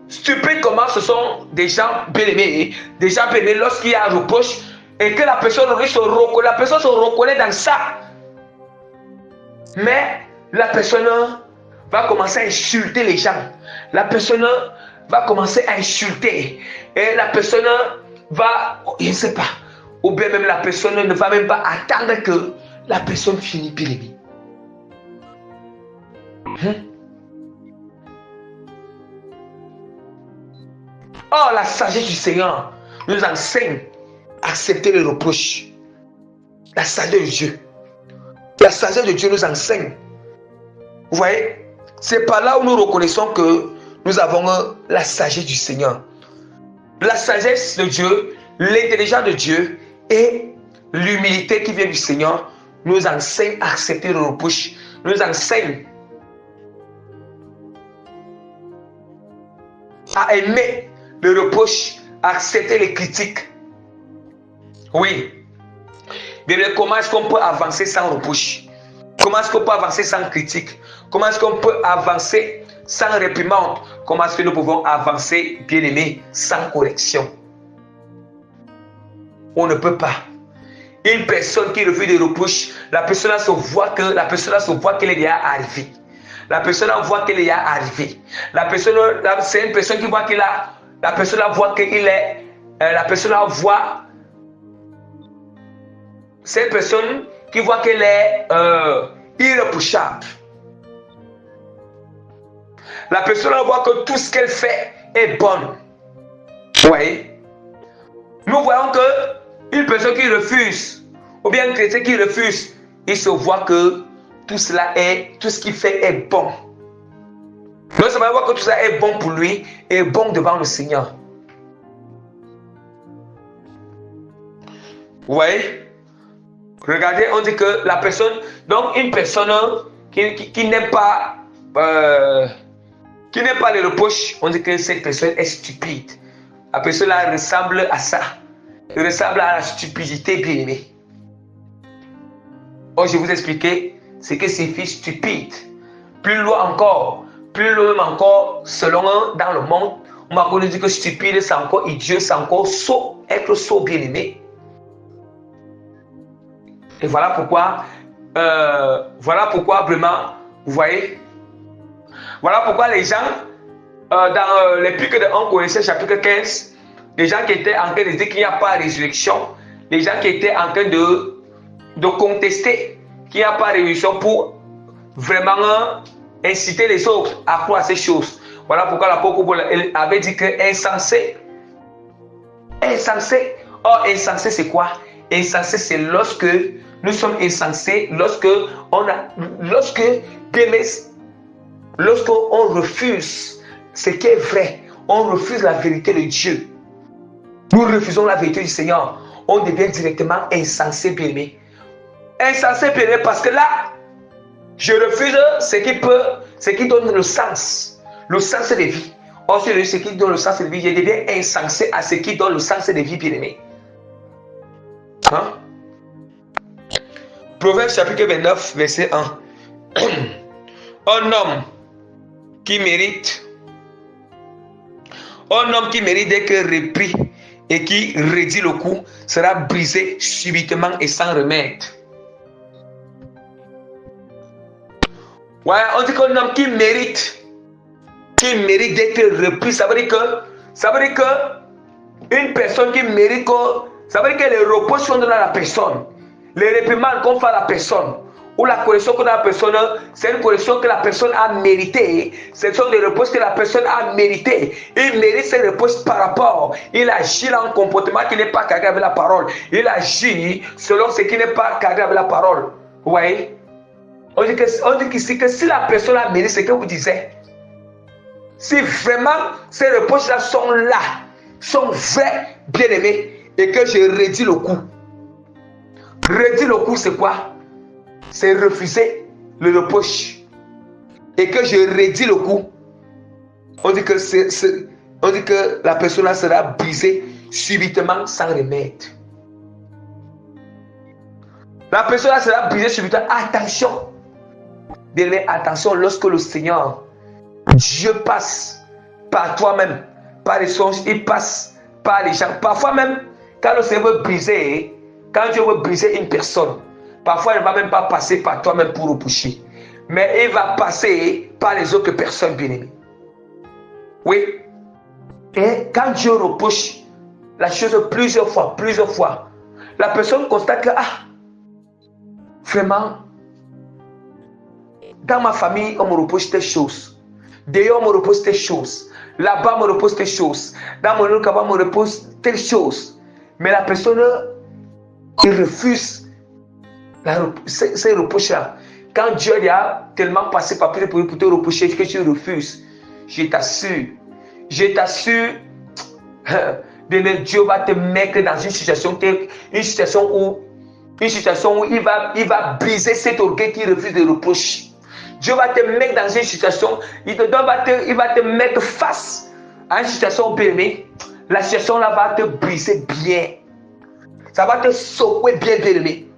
A: stupides. Comment? Ce sont des gens bien-aimés. Des gens bien-aimés lorsqu'il y a un reproche et que la personne se reconnaît dans ça. Mais la personne va commencer à insulter les gens. La personne va commencer à insulter. Et la personne va, je ne sais pas, ou bien même la personne ne va même pas attendre que la personne finisse bien aimée. Or, la sagesse du Seigneur nous enseigne à accepter les reproches. La sagesse de Dieu. La sagesse de Dieu nous enseigne. Vous voyez, c'est par là où nous reconnaissons que nous avons la sagesse du Seigneur. La sagesse de Dieu, l'intelligence de Dieu et l'humilité qui vient du Seigneur nous enseignent à accepter les reproches, nous enseignent à aimer les reproches, à accepter les critiques. Oui. Mais comment est-ce qu'on peut avancer sans reproche? Comment est-ce qu'on peut avancer sans critique? Comment est-ce qu'on peut avancer sans réprimande? Comment est-ce que nous pouvons avancer, bien-aimés, sans correction? On ne peut pas. Une personne qui refuse des reproches, la personne se voit qu'elle est déjà arrivée. La personne voit qu'elle est déjà arrivée. C'est une personne qui voit qu'il a. La personne voit qu'il est. La personne voit. C'est une personne qui voit qu'elle est irréprochable. La personne voit que tout ce qu'elle fait est bon. Vous voyez? Nous voyons que une personne qui refuse, ou bien un chrétien qui refuse, il se voit que tout ce qu'il fait est bon. Non seulement il voit que tout ça est bon pour lui, est bon devant le Seigneur. Vous voyez? Regardez, on dit que la personne, donc une personne qui n'aime pas les reproches, on dit que cette personne est stupide. La personne là ressemble à ça. Elle ressemble à la stupidité bien aimée. Oh, je vais vous expliquer ce que signifie stupide. Plus loin encore, selon dans le monde, on m'a connu dire que stupide, c'est encore idiot, c'est encore sot, être sot bien aimé. Et voilà pourquoi vraiment, vous voyez, voilà pourquoi les gens, dans l'Épître de 1 Corinthiens chapitre 15, les gens qui étaient en train de dire qu'il n'y a pas de résurrection, les gens qui étaient en train de contester qu'il n'y a pas de résurrection pour vraiment inciter les autres à croire à ces choses. Voilà pourquoi l'apôtre Paul avait dit que insensé. Or, insensé, c'est quoi? Insensé, c'est lorsque nous sommes insensés, lorsqu'on refuse ce qui est vrai, on refuse la vérité de Dieu. Nous refusons la vérité du Seigneur. On devient directement insensé, bien-aimé. Insensé, bien-aimé, parce que là, je refuse ce qui donne le sens de vie. Or, c'est ce qui donne le sens de vie, je deviens insensé à ce qui donne le sens de vie, bien-aimé. Hein? Proverbe chapitre 29, verset 1. Un homme qui mérite d'être repris et qui redit le coup sera brisé subitement et sans remède. Ouais, on dit qu'un homme qui mérite d'être repris, ça veut dire que une personne qui mérite, ça veut dire que les reproches sont dans la personne. Les réprimandes qu'on fait à la personne, ou la correction qu'on a à la personne, c'est une correction que la personne a méritée. Ce sont des reproches que la personne a méritées. Il mérite ces reproches par rapport. Il agit dans un comportement qui n'est pas cadré avec la parole. Il agit selon ce qui n'est pas cadré avec la parole. Vous voyez? On dit ici que si la personne a mérité ce que vous disiez, si vraiment ces reproches-là sont vrais, bien aimés, et que je redis le coup. Redire le coup, c'est quoi? C'est refuser le reproche. Et que je redis le coup. On dit que On dit que la personne sera brisée subitement sans remède. La personne sera brisée subitement. Attention. Bien-aimé, attention, lorsque le Seigneur, Dieu passe par toi-même, par les songes, il passe par les gens. Parfois même, quand le Seigneur veut briser, quand Dieu veut briser une personne, parfois il ne va même pas passer par toi-même pour repousser. Mais il va passer par les autres personnes bien-aimées. Oui. Et quand Dieu repousse la chose plusieurs fois, la personne constate que, vraiment, dans ma famille, on me repousse des choses. D'ailleurs, on me repousse des choses. Là-bas, on me repousse des choses. Dans mon autre on me repousse telle chose. Mais la personne, il refuse ces reproches-là. Quand Dieu a tellement passé par plusieurs pour te reprocher que tu refuses, je t'assure, Dieu va te mettre dans une situation où il va briser cet orgueil qui refuse de reprocher. Dieu va te mettre dans une situation, il va te mettre face à une situation bien-aimée. La situation là va te briser bien. Ça va te secouer bien aimé.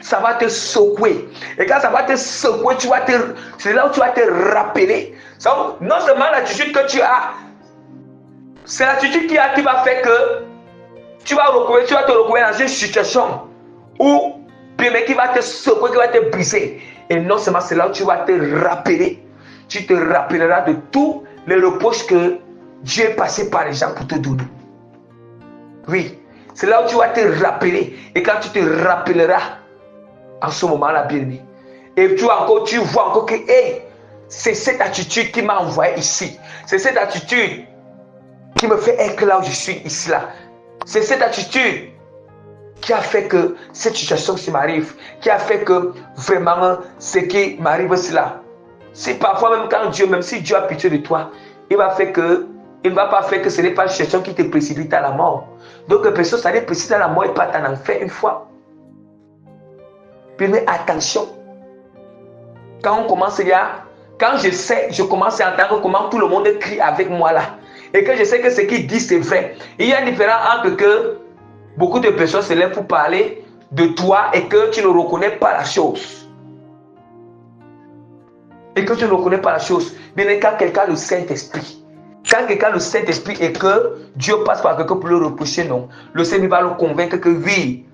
A: Ça va te secouer. Et quand ça va te secouer, c'est là où tu vas te rappeler. Non seulement l'attitude que tu as, c'est l'attitude qui va faire que tu vas te retrouver dans une situation où qui va te secouer, qui va te briser. Et non seulement c'est là où tu vas te rappeler. Tu te rappelleras de tous les reproches que Dieu est passé par les gens pour te donner. Oui. C'est là où tu vas te rappeler. Et quand tu te rappelleras, en ce moment-là, bien aimé, et tu vois encore que, hey, c'est cette attitude qui m'a envoyé ici. C'est cette attitude qui me fait être là où je suis ici là. C'est cette attitude qui a fait que cette situation qui m'arrive, qui a fait que vraiment ce qui m'arrive c'est là. C'est parfois même quand Dieu, même si Dieu a pitié de toi, il ne va pas faire que ce n'est pas une situation qui te précipite à la mort. Donc, les personnes, ça les précipite à la mort et pas en enfer une fois. Mais attention. Quand on commence, quand je commence à entendre comment tout le monde crie avec moi là, et que je sais que ce qu'il dit c'est vrai, il y a une différence entre que beaucoup de personnes se lèvent pour parler de toi et que tu ne reconnais pas la chose. Et que tu ne reconnais pas la chose. Mais quand quelqu'un a le Saint-Esprit, quand quelqu'un a le Saint-Esprit et que Dieu passe par quelqu'un pour le reprocher, non, le Seigneur va le convaincre que oui.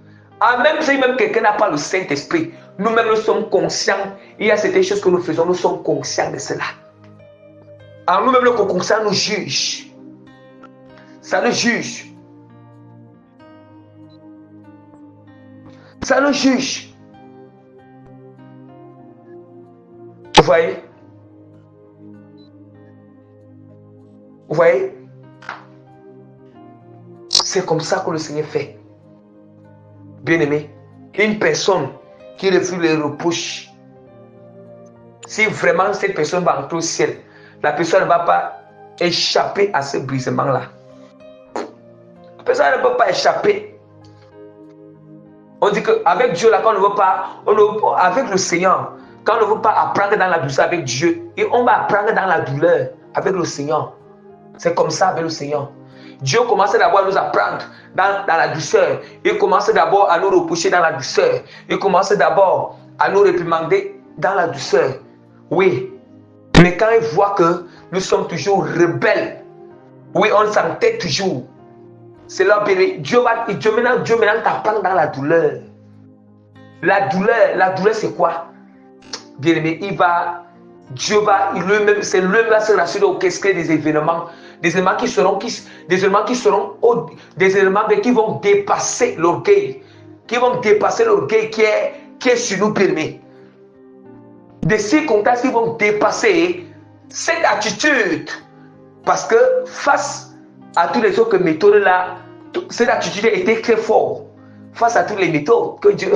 A: Même si quelqu'un n'a pas le Saint-Esprit, nous-mêmes nous sommes conscients. Il y a certaines choses que nous faisons, nous sommes conscients de cela. En nous-mêmes, le conscient nous juge. Ça nous juge. Ça nous juge. Vous voyez? Vous voyez? C'est comme ça que le Seigneur fait. Bien-aimé, une personne qui refuse les reproches, si vraiment cette personne va entrer au ciel, la personne ne va pas échapper à ce brisement-là. La personne ne peut pas échapper. On dit qu'avec Dieu, là, quand on ne veut pas, avec le Seigneur, quand on ne veut pas apprendre dans la douceur avec Dieu, et on va apprendre dans la douleur avec le Seigneur. C'est comme ça avec le Seigneur. Dieu commence d'abord à nous apprendre dans la douceur. Il commence d'abord à nous reprocher dans la douceur. Il commence d'abord à nous réprimander dans la douceur. Oui. Mais quand il voit que nous sommes toujours rebelles, oui, on s'entête toujours. C'est là que Dieu maintenant t'apprend dans la douleur. La douleur c'est quoi? Bien aimé, c'est lui-même va se rassurer au casquet des événements qui vont dépasser l'orgueil, qui est sur nous permis. Des circonstances qui vont dépasser cette attitude, parce que face à tous les autres méthodes là, cette attitude était très forte. Face à toutes les méthodes que Dieu,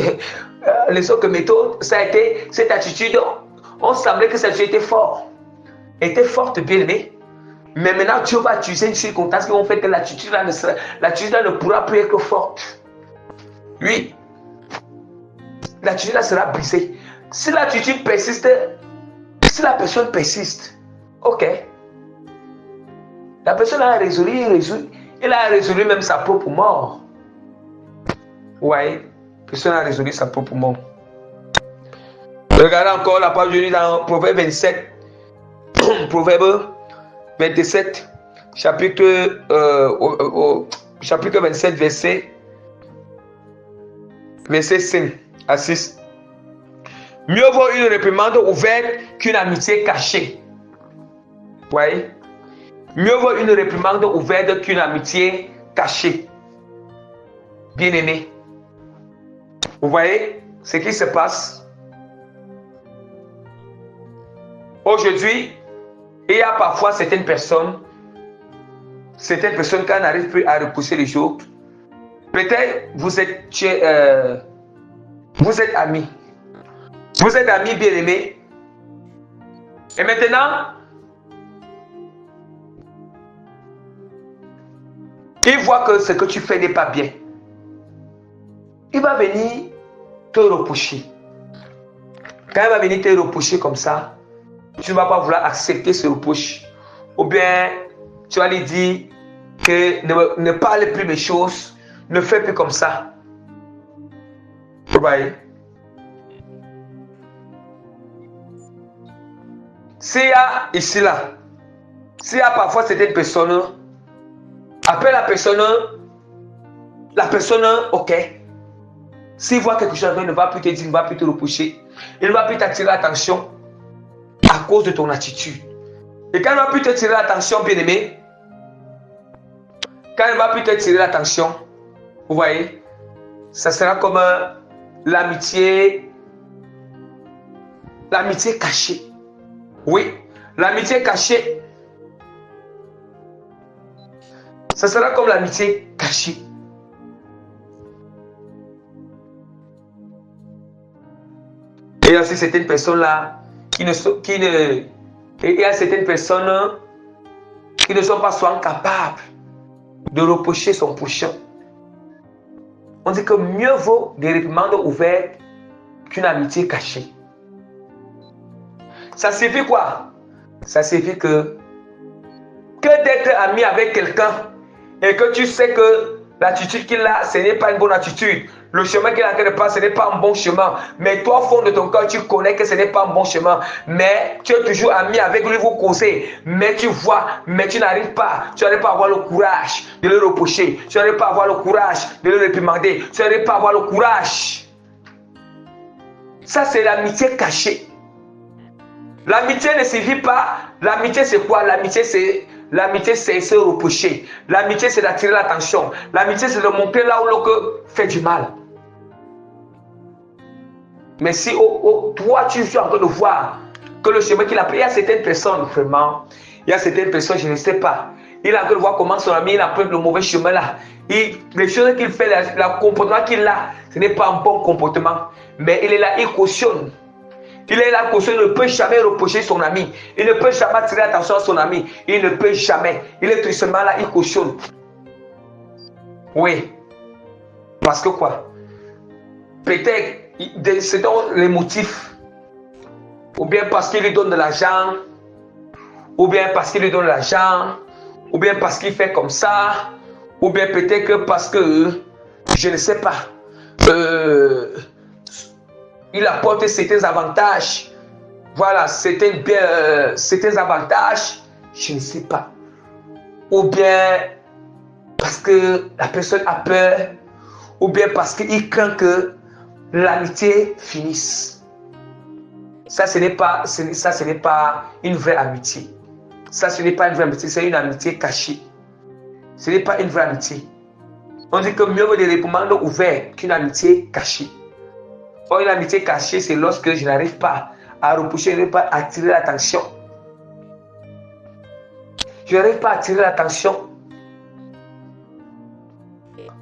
A: les autres méthodes, ça a été cette attitude. On semblait que cette attitude était forte, bien aimée. Mais maintenant, Dieu va utiliser une circonstance qui vont faire que l'attitude là ne pourra plus être forte. Oui. L'attitude là sera brisée. Si l'attitude persiste, si la personne persiste, ok. La personne a résolu, il a résolu même sa propre mort. Ouais, la personne a résolu sa propre mort. Regardez encore la page de dans Proverbe 27. Proverbe 27, chapitre 27, verset 5 à 6. Mieux vaut une réprimande ouverte qu'une amitié cachée. Vous voyez? Mieux vaut une réprimande ouverte qu'une amitié cachée. Bien aimé. Vous voyez ce qui se passe? Aujourd'hui, il y a parfois certaines personnes qui n'arrivent plus à repousser les autres. Peut-être vous êtes amis. Vous êtes amis bien-aimés. Et maintenant, il voit que ce que tu fais n'est pas bien. Il va venir te reprocher. Quand il va venir te reprocher comme ça, tu ne vas pas vouloir accepter ce reproche. Ou bien, tu vas lui dire que ne parle plus mes choses, ne fais plus comme ça. Vous voyez? S'il y a ici, là, s'il y a parfois certaines personnes, après la personne, ok, s'il voit quelque chose, il ne va plus te dire, il ne va plus te reprocher, il ne va plus t'attirer l'attention à cause de ton attitude. Et quand il ne va plus te tirer l'attention, bien aimé, quand il ne va plus te tirer l'attention, vous voyez, ça sera comme l'amitié cachée. Oui, l'amitié cachée. Ça sera comme l'amitié cachée. Et il y a aussi certaines personnes-là il y a certaines personnes qui ne sont pas souvent capables de reprocher son prochain. On dit que mieux vaut des réprimandes ouvertes qu'une amitié cachée. Ça signifie quoi? Ça signifie que d'être ami avec quelqu'un et que tu sais que l'attitude qu'il a, ce n'est pas une bonne attitude. Le chemin qu'il est en train de prendre, ce n'est pas un bon chemin. Mais toi, au fond de ton cœur, tu connais que ce n'est pas un bon chemin. Mais tu es toujours ami avec lui, vous causez. Mais tu vois, mais tu n'arrives pas. Tu n'arrives pas à avoir le courage de le reprocher. Tu n'arrives pas à avoir le courage de le réprimander. Tu n'arrives pas à avoir le courage. Ça, c'est l'amitié cachée. L'amitié ne suffit pas. L'amitié, c'est quoi? L'amitié, c'est se reprocher. L'amitié, c'est d'attirer l'attention. L'amitié, c'est de montrer là où l'autre fait du mal. Mais si toi, tu es en train de voir que le chemin qu'il a pris, il y a certaines personnes, vraiment, il y a certaines personnes, je ne sais pas. Il est en train de voir comment son ami il a pris le mauvais chemin là. Les choses qu'il fait, le comportement qu'il a, ce n'est pas un bon comportement. Mais il est là, il cautionne. Il est là, il ne peut jamais reprocher son ami. Il ne peut jamais attirer l'attention à son ami. Il ne peut jamais. Il est tout simplement là, il cautionne. Oui. Parce que quoi? Peut-être, c'est dans les motifs. Ou bien parce qu'il lui donne de l'argent. Ou bien parce qu'il lui donne de l'argent. Ou bien parce qu'il fait comme ça. Ou bien peut-être que parce que, je ne sais pas. Il apporte certains avantages. Voilà, certains avantages. Je ne sais pas. Ou bien parce que la personne a peur. Ou bien parce qu'il craint que l'amitié finisse. Ça, ce n'est pas une vraie amitié. Ça, ce n'est pas une vraie amitié. C'est une amitié cachée. Ce n'est pas une vraie amitié. On dit que mieux vaut des réprimandes ouvertes qu'une amitié cachée. Or, une amitié cachée, c'est lorsque je n'arrive pas à repousser, je n'arrive pas à attirer l'attention. Je n'arrive pas à attirer l'attention.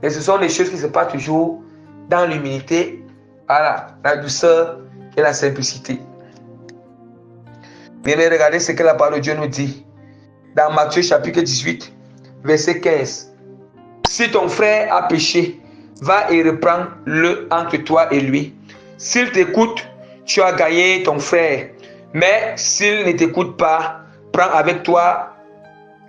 A: Et ce sont des choses qui se passent toujours dans l'humilité, voilà, la douceur et la simplicité. Bien, regardez ce que la parole de Dieu nous dit. Dans Matthieu chapitre 18, verset 15. Si ton frère a péché, va et reprends-le entre toi et lui. S'il t'écoute, tu as gagné ton frère. Mais s'il ne t'écoute pas, prends avec toi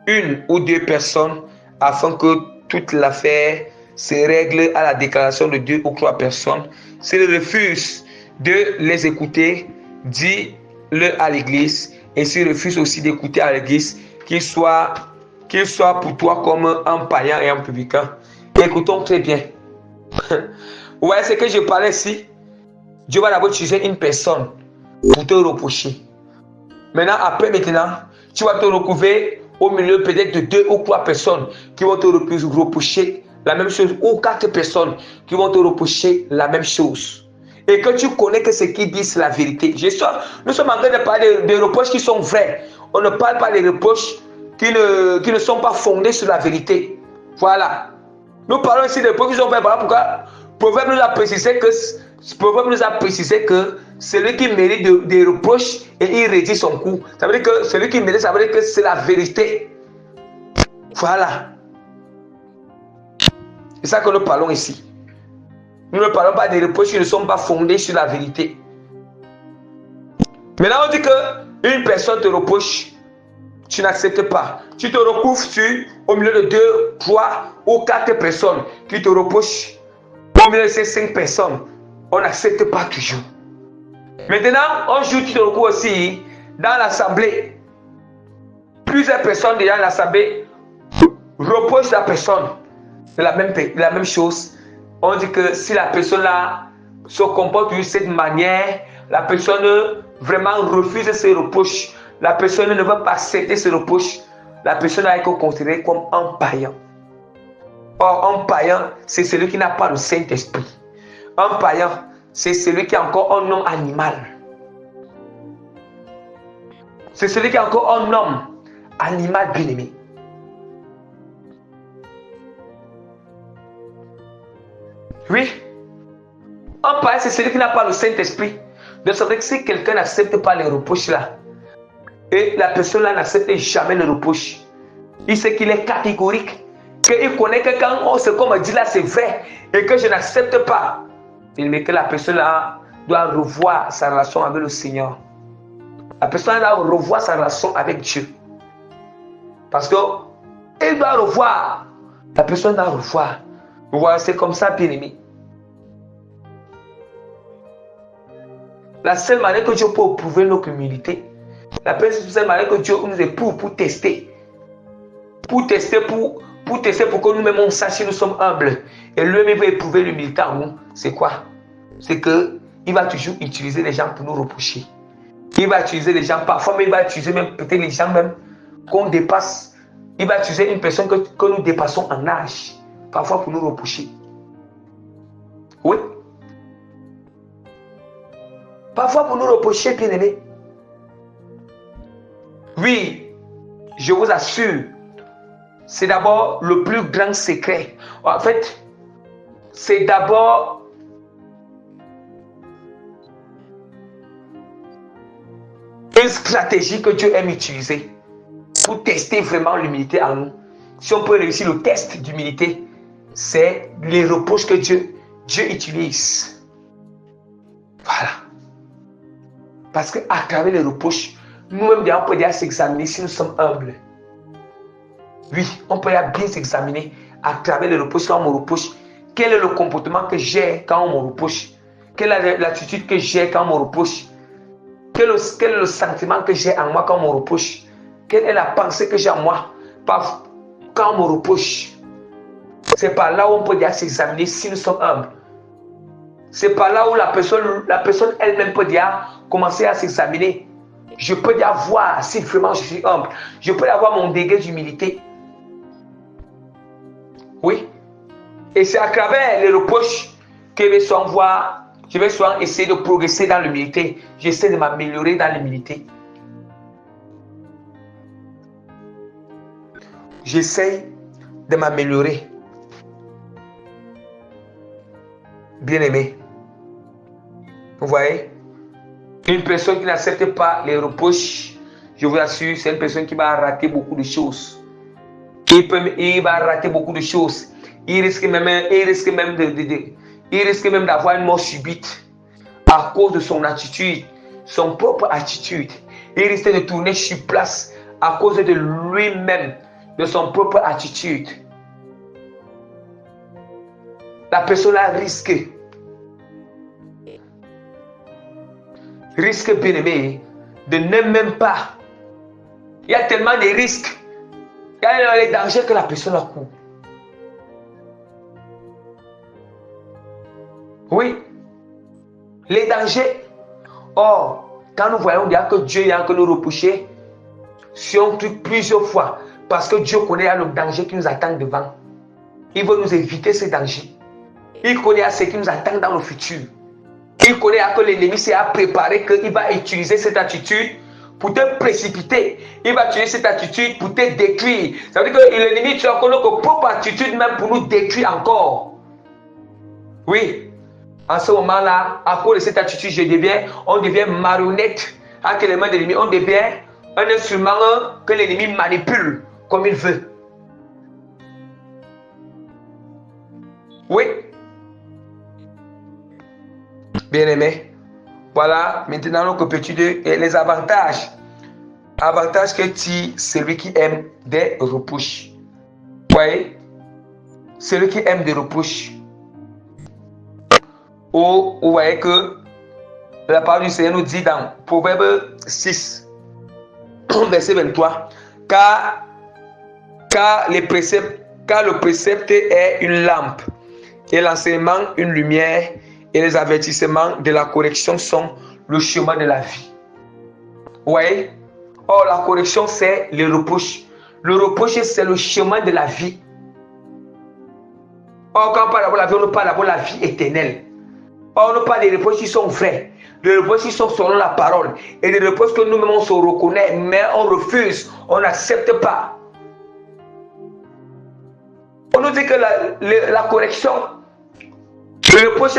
A: une ou deux personnes afin que toute l'affaire se règle à la déclaration de 2 ou 3 personnes. S'il refuse de les écouter, dis-le à l'église. Et s'il refuse aussi d'écouter à l'église, qu'il soit pour toi comme un païen et un publicain. Écoutons très bien. Ouais, c'est que je parlais ici. Dieu va d'abord utiliser une personne pour te reprocher. Maintenant, tu vas te retrouver au milieu peut-être de 2 ou 3 personnes qui vont te reprocher la même chose, ou 4 personnes qui vont te reprocher la même chose. Et que tu connais que ce qu'ils disent c'est la vérité. Nous sommes en train de parler des reproches qui sont vrais. On ne parle pas des reproches qui ne sont pas fondés sur la vérité. Voilà. Nous parlons ici des reproches qui sont vrais. Voilà pourquoi Proverbe nous a précisé que celui qui mérite des reproches et il réduit son coup. Ça veut dire que celui qui mérite, ça veut dire que c'est la vérité. Voilà. C'est ça que nous parlons ici. Nous ne parlons pas des reproches qui ne sont pas fondés sur la vérité. Maintenant, on dit qu'une personne te reproche, tu n'acceptes pas. Tu te retrouves au milieu de 2, 3 ou 4 personnes qui te reprochent. Au milieu de ces 5 personnes, on n'accepte pas toujours. Maintenant, un jour, tu te retrouves aussi dans l'assemblée. Plusieurs personnes déjà dans l'assemblée reprochent la personne de la même chose. On dit que si la personne là se comporte de cette manière, la personne vraiment refuse ses reproches, la personne ne veut pas accepter ses reproches, la personne est considérée comme un païen. Or, un païen, c'est celui qui n'a pas le Saint-Esprit. Un païen, c'est celui qui a encore un homme animal. C'est celui qui a encore un homme animal bien-aimé. Oui. Un païen, c'est celui qui n'a pas le Saint-Esprit. Donc, ça veut dire que si quelqu'un n'accepte pas les reproches là, et la personne là n'accepte jamais les reproches, il sait qu'il est catégorique, qu'il connaît que quand ce qu'on me dit là c'est vrai, et que je n'accepte pas, mais que la personne là doit revoir sa relation avec le Seigneur. La personne doit revoir sa relation avec Dieu. Parce que il doit revoir. La personne doit revoir. Voilà, c'est comme ça, bien aimé. La seule manière que Dieu peut prouver notre humilité, la seule manière que Dieu nous éprouve pour tester. Pour tester pour que nous-mêmes on sache si nous sommes humbles. Et lui-même va éprouver l'humilité en nous. C'est quoi? C'est qu'il va toujours utiliser les gens pour nous reprocher. Il va utiliser les gens, parfois mais il va utiliser même peut-être les gens même qu'on dépasse. Il va utiliser une personne que nous dépassons en âge, parfois pour nous reprocher. Oui. Parfois pour nous reprocher, bien aimé. Oui, je vous assure, c'est d'abord le plus grand secret. En fait, c'est d'abord une stratégie que Dieu aime utiliser pour tester vraiment l'humilité en nous. Si on peut réussir le test d'humilité, c'est les reproches que Dieu utilise. Voilà. Parce qu'à travers les reproches, nous-mêmes, on peut déjà s'examiner si nous sommes humbles. Oui, on peut bien s'examiner à travers les reproches. Quand on me reproche, quel est le comportement que j'ai quand on me reproche? Quelle est l'attitude que j'ai quand on me reproche? Quel est le sentiment que j'ai en moi quand on me reproche? Quelle est la pensée que j'ai en moi quand on me reproche? C'est par là où on peut déjà s'examiner si nous sommes humbles. C'est par là où la personne elle-même peut déjà commencer à s'examiner. Je peux déjà voir si vraiment je suis humble. Je peux avoir mon degré d'humilité. Oui. Et c'est à travers les reproches que je vais souvent essayer de progresser dans l'humilité. J'essaie de m'améliorer dans l'humilité. J'essaie de m'améliorer. Bien aimé. Vous voyez? Une personne qui n'accepte pas les reproches, je vous assure, c'est une personne qui va rater beaucoup de choses. Il va rater beaucoup de choses. Il risque même d'avoir une mort subite à cause de son attitude, son propre attitude. Il risque de tourner sur place à cause de lui-même, de son propre attitude. La personne a risqué. Risque, bien-aimé, de ne même pas. Il y a tellement de risques. Il y a les dangers que la personne a court. Oui. Les dangers. Or, quand nous voyons bien que Dieu y a que nous reprocher, si on tue plusieurs fois, parce que Dieu connaît le danger qui nous attend devant. Il veut nous éviter ces dangers. Il connaît ce qui nous attend dans le futur. Il connaît que l'ennemi s'est préparé, qu'il va utiliser cette attitude pour te précipiter. Il va utiliser cette attitude pour te détruire. Ça veut dire que l'ennemi, tu as notre propre attitude même pour nous détruire encore. Oui. En ce moment-là, à cause de cette attitude, on devient marionnette avec les mains de l'ennemi. On devient un instrument que l'ennemi manipule comme il veut. Oui. Bien-aimé. Voilà, maintenant notre petit deux et les avantages. Avantages que tire celui qui aime des reproches. Oui. Celui qui aime des reproches. Vous voyez que la parole du Seigneur nous dit dans Proverbe 6, verset 23, car le précepte est une lampe, et l'enseignement une lumière, et les avertissements de la correction sont le chemin de la vie. Vous voyez? Or, la correction, c'est le reproche. Le reproche, c'est le chemin de la vie. Or, quand on parle d'abord la vie, on parle d'abord la vie éternelle. Or, on parle des reproches qui sont vrais, des reproches qui sont selon la parole, et des reproches que nous-mêmes on se reconnaît, mais on refuse, on n'accepte pas. On nous dit que la correction, le reproche,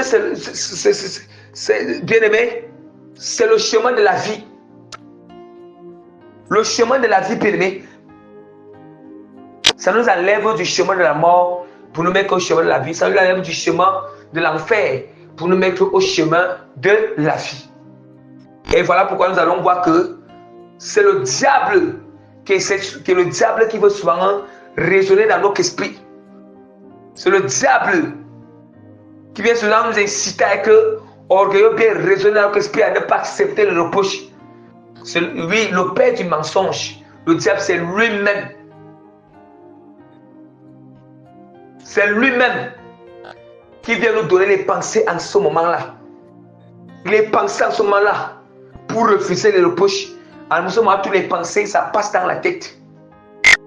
A: c'est bien aimé, c'est le chemin de la vie. Le chemin de la vie, bien aimé, ça nous enlève du chemin de la mort pour nous mettre au chemin de la vie. Ça nous enlève du chemin de l'enfer pour nous mettre au chemin de la vie. Et voilà pourquoi nous allons voir que c'est le diable qui veut souvent résonner dans notre esprit. C'est le diable qui vient souvent nous inciter à que orgueilleux bien résonner dans notre esprit à ne pas accepter le reproche. C'est lui, le père du mensonge. Le diable, c'est lui-même. C'est lui-même qui vient nous donner les pensées en ce moment-là. Les pensées en ce moment-là, pour refuser les reproches. En ce moment, toutes les pensées, ça passe dans la tête.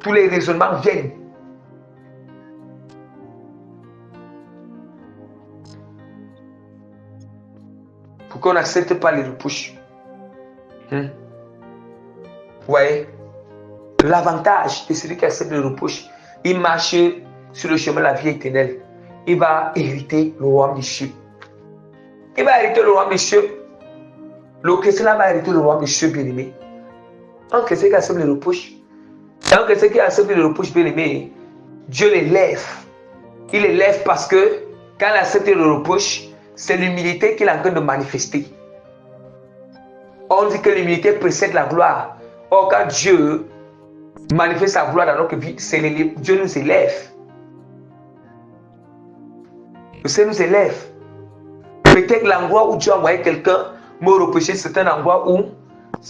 A: Tous les raisonnements viennent. Pour qu'on n'accepte pas les reproches. Vous voyez, l'avantage de celui qui accepte les reproches, il marche sur le chemin de la vie éternelle. Il va hériter le royaume des cieux. Il va hériter le royaume des cieux. Le chrétien va hériter le royaume des cieux, bien-aimé. Un chrétien qui accepte les reproches, un chrétien qui accepte les reproches, bien-aimé, Dieu les lève. Il les lève parce que quand il accepte les reproches, c'est l'humilité qu'il est en train de manifester. On dit que l'humilité précède la gloire. Or, quand Dieu manifeste sa gloire dans notre vie, Dieu nous élève. Le Seigneur nous élève. Peut-être l'endroit où Dieu a envoyé quelqu'un me reprocher, c'est un endroit où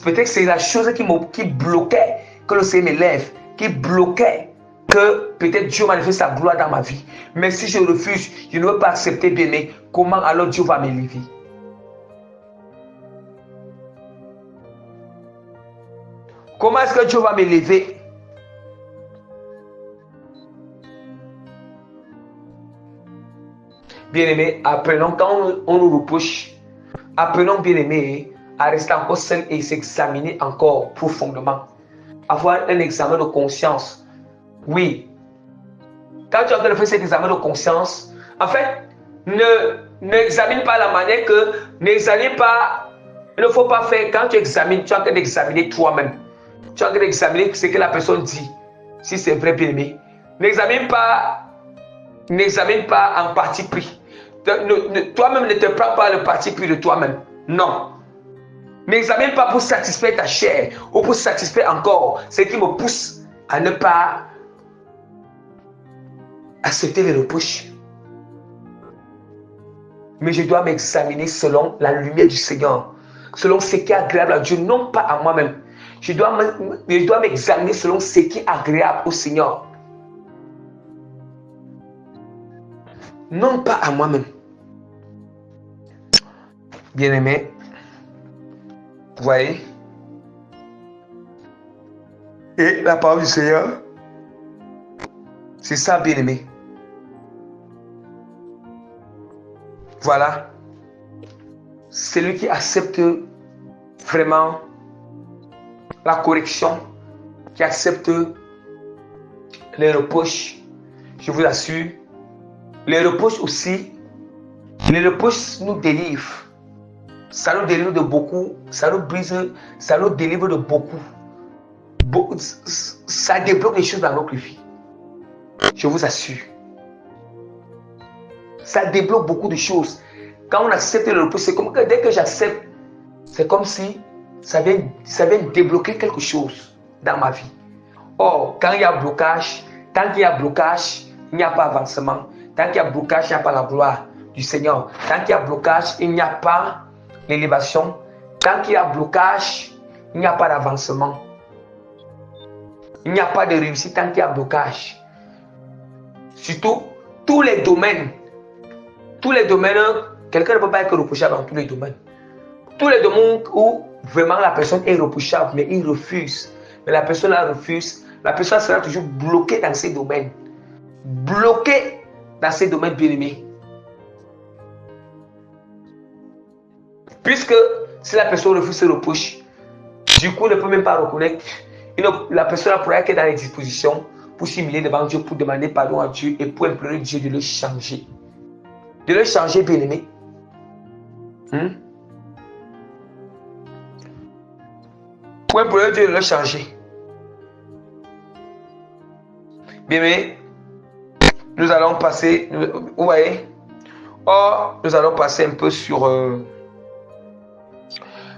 A: peut-être que c'est la chose qui bloquait que le Seigneur m'élève, qui bloquait que peut-être Dieu manifeste sa gloire dans ma vie. Mais si je refuse, je ne veux pas accepter, bien aimé, comment alors Dieu va m'élever? Comment est-ce que Dieu va m'élever? Bien-aimé, apprenons quand on nous reproche, apprenons, bien-aimé, à rester encore seul et s'examiner encore profondément. Avoir un examen de conscience. Oui. Quand tu es en train de faire cet examen de conscience, en fait, n'examine pas la manière que, n'examine pas, il ne faut pas faire, quand tu examines, tu es en train d'examiner toi-même. Tu es en train d'examiner ce que la personne dit, si c'est vrai, bien-aimé. N'examine pas en parti pris. Toi-même ne te prends pas le parti pris de toi-même. Non. N'examine pas pour satisfaire ta chair ou pour satisfaire encore ce qui me pousse à ne pas accepter les reproches. Mais je dois m'examiner selon la lumière du Seigneur, selon ce qui est agréable à Dieu, non pas à moi-même. Je dois m'examiner selon ce qui est agréable au Seigneur, non pas à moi-même. Bien-aimé, vous voyez? Et la parole du Seigneur, c'est ça, bien-aimé. Voilà. Celui qui accepte vraiment la correction, qui accepte les reproches, je vous assure, les reproches aussi, les reproches nous délivrent. Ça nous délivre de beaucoup, ça nous brise, ça nous délivre de beaucoup. Ça débloque les choses dans notre vie. Je vous assure. Ça débloque beaucoup de choses. Quand on accepte le reproche, c'est comme que dès que j'accepte, c'est comme si ça vient débloquer quelque chose dans ma vie. Or, quand il y a blocage, tant qu'il y a blocage, il n'y a pas avancement. Tant qu'il y a blocage, il n'y a pas la gloire du Seigneur. Tant qu'il y a blocage, il n'y a pas l'élévation. Tant qu'il y a blocage, il n'y a pas d'avancement. Il n'y a pas de réussite tant qu'il y a blocage. Surtout, tous les domaines, quelqu'un ne peut pas être reprochable dans tous les domaines. Tous les domaines où vraiment la personne est reprochable, mais il refuse. Mais la personne la refuse, la personne sera toujours bloquée dans ces domaines. Bloquée dans ces domaines bien-aimés. Puisque si la personne refuse ce reproche, du coup, ne peut même pas reconnaître. La personne pourra être dans les dispositions pour s'humilier devant Dieu, pour demander pardon à Dieu et pour implorer Dieu de le changer. De le changer, bien-aimé. Pour implorer Dieu de le changer. Bien-aimé, nous allons passer, vous voyez, nous allons passer un peu sur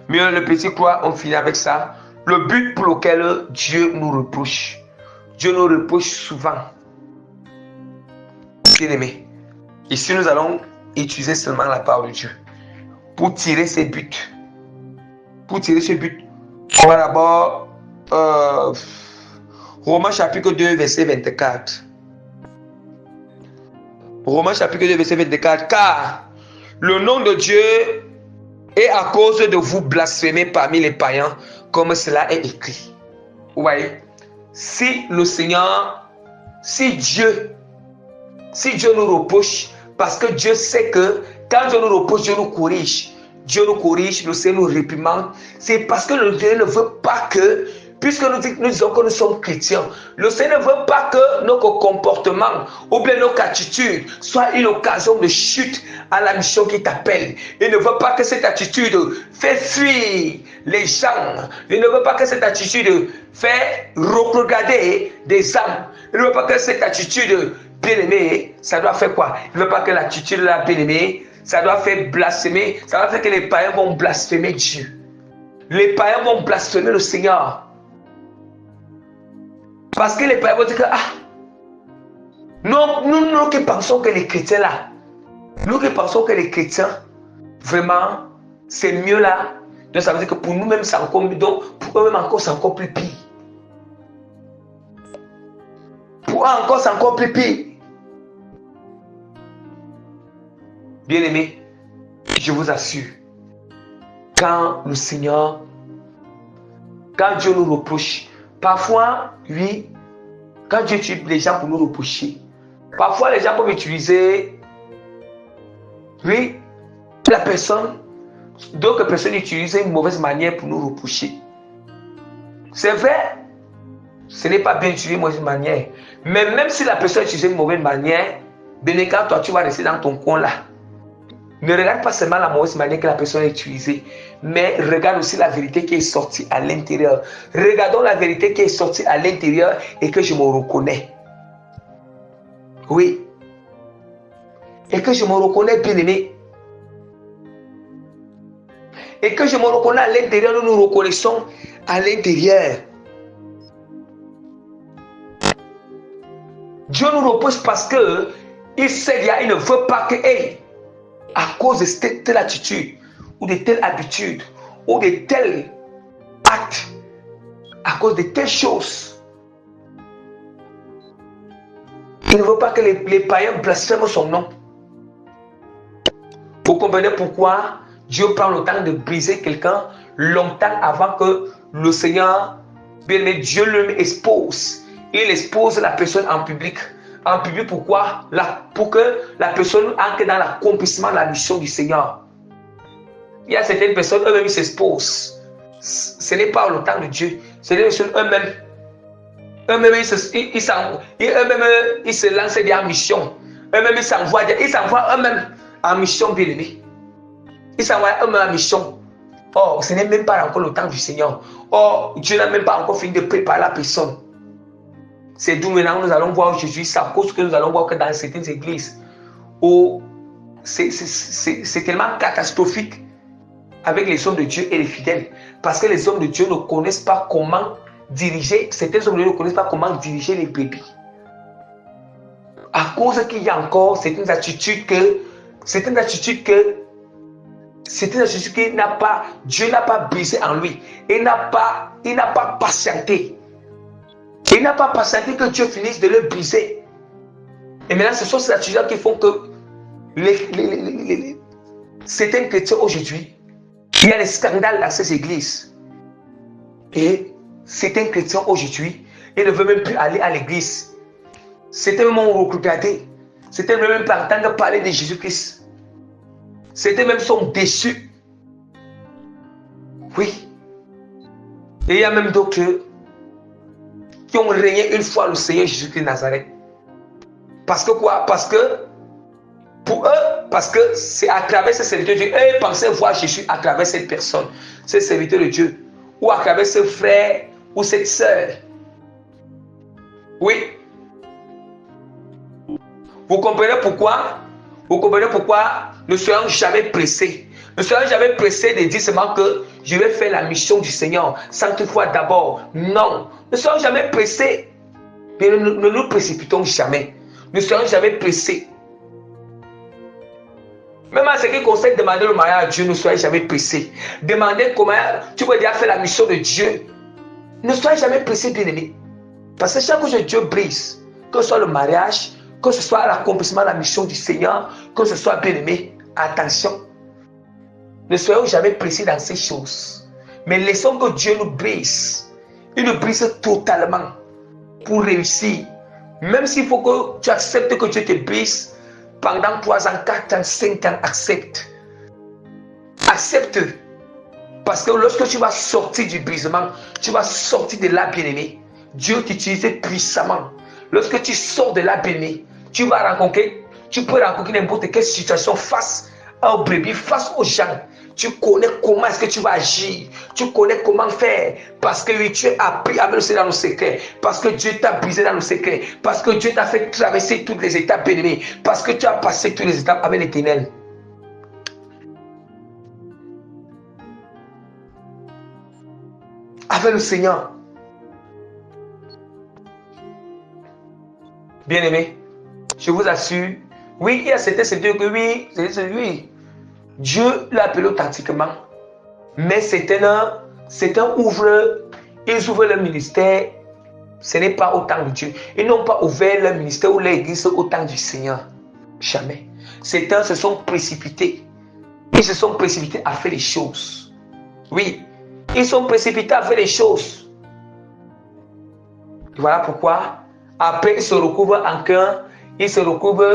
A: mieux le petit quoi, on finit avec ça. Le but pour lequel Dieu nous reproche. Dieu nous reproche souvent. Bien-aimé. Ici, nous allons utiliser seulement la parole de Dieu pour tirer ces buts. Pour tirer ce but, on va d'abord Romains chapitre 2, verset 24. Romains chapitre 2, verset 24. Car le nom de Dieu est à cause de vous blasphémer parmi les païens, comme cela est écrit. Vous voyez? Si le Seigneur, si Dieu nous reproche, parce que Dieu sait que quand Dieu nous reproche, Dieu nous corrige. Dieu nous corrige, le Seigneur nous réprimande. C'est parce que le Dieu ne veut pas que, puisque nous disons que nous sommes chrétiens, le Seigneur ne veut pas que notre comportement ou bien notre attitude soit une occasion de chute à la mission qui t'appelle. Il ne veut pas que cette attitude fait fuir les gens. Il ne veut pas que cette attitude fait regarder des âmes. Il ne veut pas que cette attitude bien-aimée, ça doit faire quoi? Il ne veut pas que l'attitude de la bien-aimée, ça doit faire blasphémer, ça doit faire que les païens vont blasphémer Dieu. Les païens vont blasphémer le Seigneur. Parce que les païens vont dire que, nous qui pensons que les chrétiens là, nous qui pensons que les chrétiens, vraiment, c'est mieux là. Donc ça veut dire que pour nous-mêmes, c'est encore mieux. Donc pour eux-mêmes encore, c'est encore plus pire. Pour eux encore, c'est encore plus pire. Bien-aimés, je vous assure, quand le Seigneur, quand Dieu nous reproche, parfois, oui, quand Dieu tue les gens pour nous reprocher, parfois les gens peuvent utiliser, oui, la personne, d'autres personnes utilisent une mauvaise manière pour nous reprocher. C'est vrai, ce n'est pas bien d'utiliser une mauvaise manière, mais même si la personne utilise une mauvaise manière, bien quand toi tu vas rester dans ton coin là, ne regarde pas seulement la mauvaise manière que la personne a utilisée, mais regarde aussi la vérité qui est sortie à l'intérieur. Regardons la vérité qui est sortie à l'intérieur et que je me reconnais. Oui. Et que je me reconnais, bien-aimé. Et que je me reconnais à l'intérieur, nous nous reconnaissons à l'intérieur. Dieu nous repousse parce que il sait, il ne veut pas que, hey, à cause de telle attitude, ou de telle habitude, ou de tel acte, à cause de telles choses, il ne veut pas que les païens blasphèment son nom. Vous comprenez pourquoi Dieu prend le temps de briser quelqu'un longtemps avant que le Seigneur, bien aimé, Dieu lui expose. Il expose la personne en public. En public, pourquoi? Pour que la personne entre dans l'accomplissement de la mission du Seigneur. Il y a certaines personnes, eux-mêmes, ils s'exposent. Ce n'est pas le temps de Dieu. C'est les personnes eux-mêmes. Eux-mêmes, ils se lancent en mission. Eux-mêmes, ils s'envoient eux-mêmes en mission, bien aimé. Ils s'envoient eux-mêmes en mission. Oh, ce n'est même pas encore le temps du Seigneur. Oh, Dieu n'a même pas encore fini de préparer la personne. C'est d'où maintenant nous allons voir aujourd'hui, c'est à cause que nous allons voir que dans certaines églises, où c'est tellement catastrophique avec les hommes de Dieu et les fidèles. Parce que les hommes de Dieu ne connaissent pas comment diriger, certains hommes de Dieu ne connaissent pas comment diriger les brebis. À cause qu'il y a encore certaines attitudes que Dieu n'a pas brisé en lui. Il n'a pas patienté. Il n'a pas patienté que Dieu finisse de le briser. Et maintenant, ce sont ces attitudes qui font que certains chrétiens aujourd'hui, il y a des scandales dans ces églises. Et certains chrétiens aujourd'hui, ils ne veulent même plus aller à l'église. Certains même ont regardé. Certains ne veulent même pas entendre parler de Jésus-Christ. Certains même sont déçus. Oui. Et il y a même d'autres qui ont régné une fois le Seigneur Jésus-Christ de Nazareth. Parce que quoi? Parce que pour eux, parce que c'est à travers ces serviteurs de Dieu, eux pensaient voir Jésus à travers cette personne, ces serviteurs de Dieu, ou à travers ce frère ou cette sœur. Oui. Vous comprenez pourquoi? Vous comprenez pourquoi ne soyons jamais pressés. Ne soyons jamais pressés de dire seulement que je vais faire la mission du Seigneur sans toutefois d'abord. Non. Ne soyons jamais pressés. Mais ne nous précipitons jamais. Ne soyons jamais pressés. Même à ce qui concerne demander le mariage à Dieu, ne soyez jamais pressés. Demandez comment tu peux déjà faire la mission de Dieu. Ne soyez jamais pressés, bien-aimés. Parce que chaque fois que Dieu brise, que ce soit le mariage, que ce soit l'accomplissement de la mission du Seigneur, que ce soit bien-aimé, attention. Ne soyons jamais pressés dans ces choses. Mais laissons que Dieu nous brise. Il nous brise totalement pour réussir. Même s'il faut que tu acceptes que Dieu te brise pendant 3 ans, 4 ans, 5 ans, accepte. Accepte. Parce que lorsque tu vas sortir du brisement, tu vas sortir de là, bien-aimé. Dieu t'utilise puissamment. Lorsque tu sors de là, bien-aimé, tu peux rencontrer n'importe quelle situation face aux brebis, face aux gens. Tu connais comment est-ce que tu vas agir. Tu connais comment faire. Parce que oui, tu as appris à me dans le secret. Parce que Dieu t'a brisé dans le secret. Parce que Dieu t'a fait traverser toutes les étapes bien-aimées. Parce que tu as passé toutes les étapes avec l'Éternel. Avec le Seigneur. Bien-aimé, je vous assure, oui, il y a certains secteurs que oui, Dieu l'a appelé authentiquement, mais certains ils ouvrent leur ministère, ce n'est pas au temps de Dieu. Ils n'ont pas ouvert leur ministère ou l'église au temps du Seigneur. Jamais. Certains se sont précipités. Ils se sont précipités à faire les choses. Oui, ils sont précipités à faire les choses. Voilà pourquoi, après, ils se recouvrent en cœur, ils se recouvrent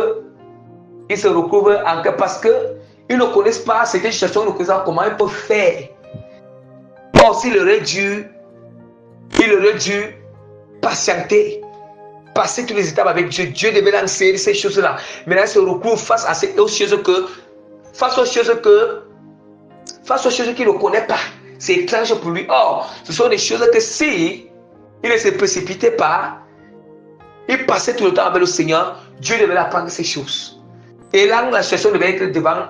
A: en cœur parce que ils ne connaissent pas cette situation, ils ne connaissent pas comment ils peuvent faire. Or, s'il aurait dû patienter, passer toutes les étapes avec Dieu. Dieu devait lancer ces choses-là. Maintenant, il se recouvre face aux choses qu'il ne connaît pas. C'est étrange pour lui. Or, ce sont des choses que si il ne se précipitait pas, il passait tout le temps avec le Seigneur, Dieu devait apprendre ces choses. Et là, la situation devait être devant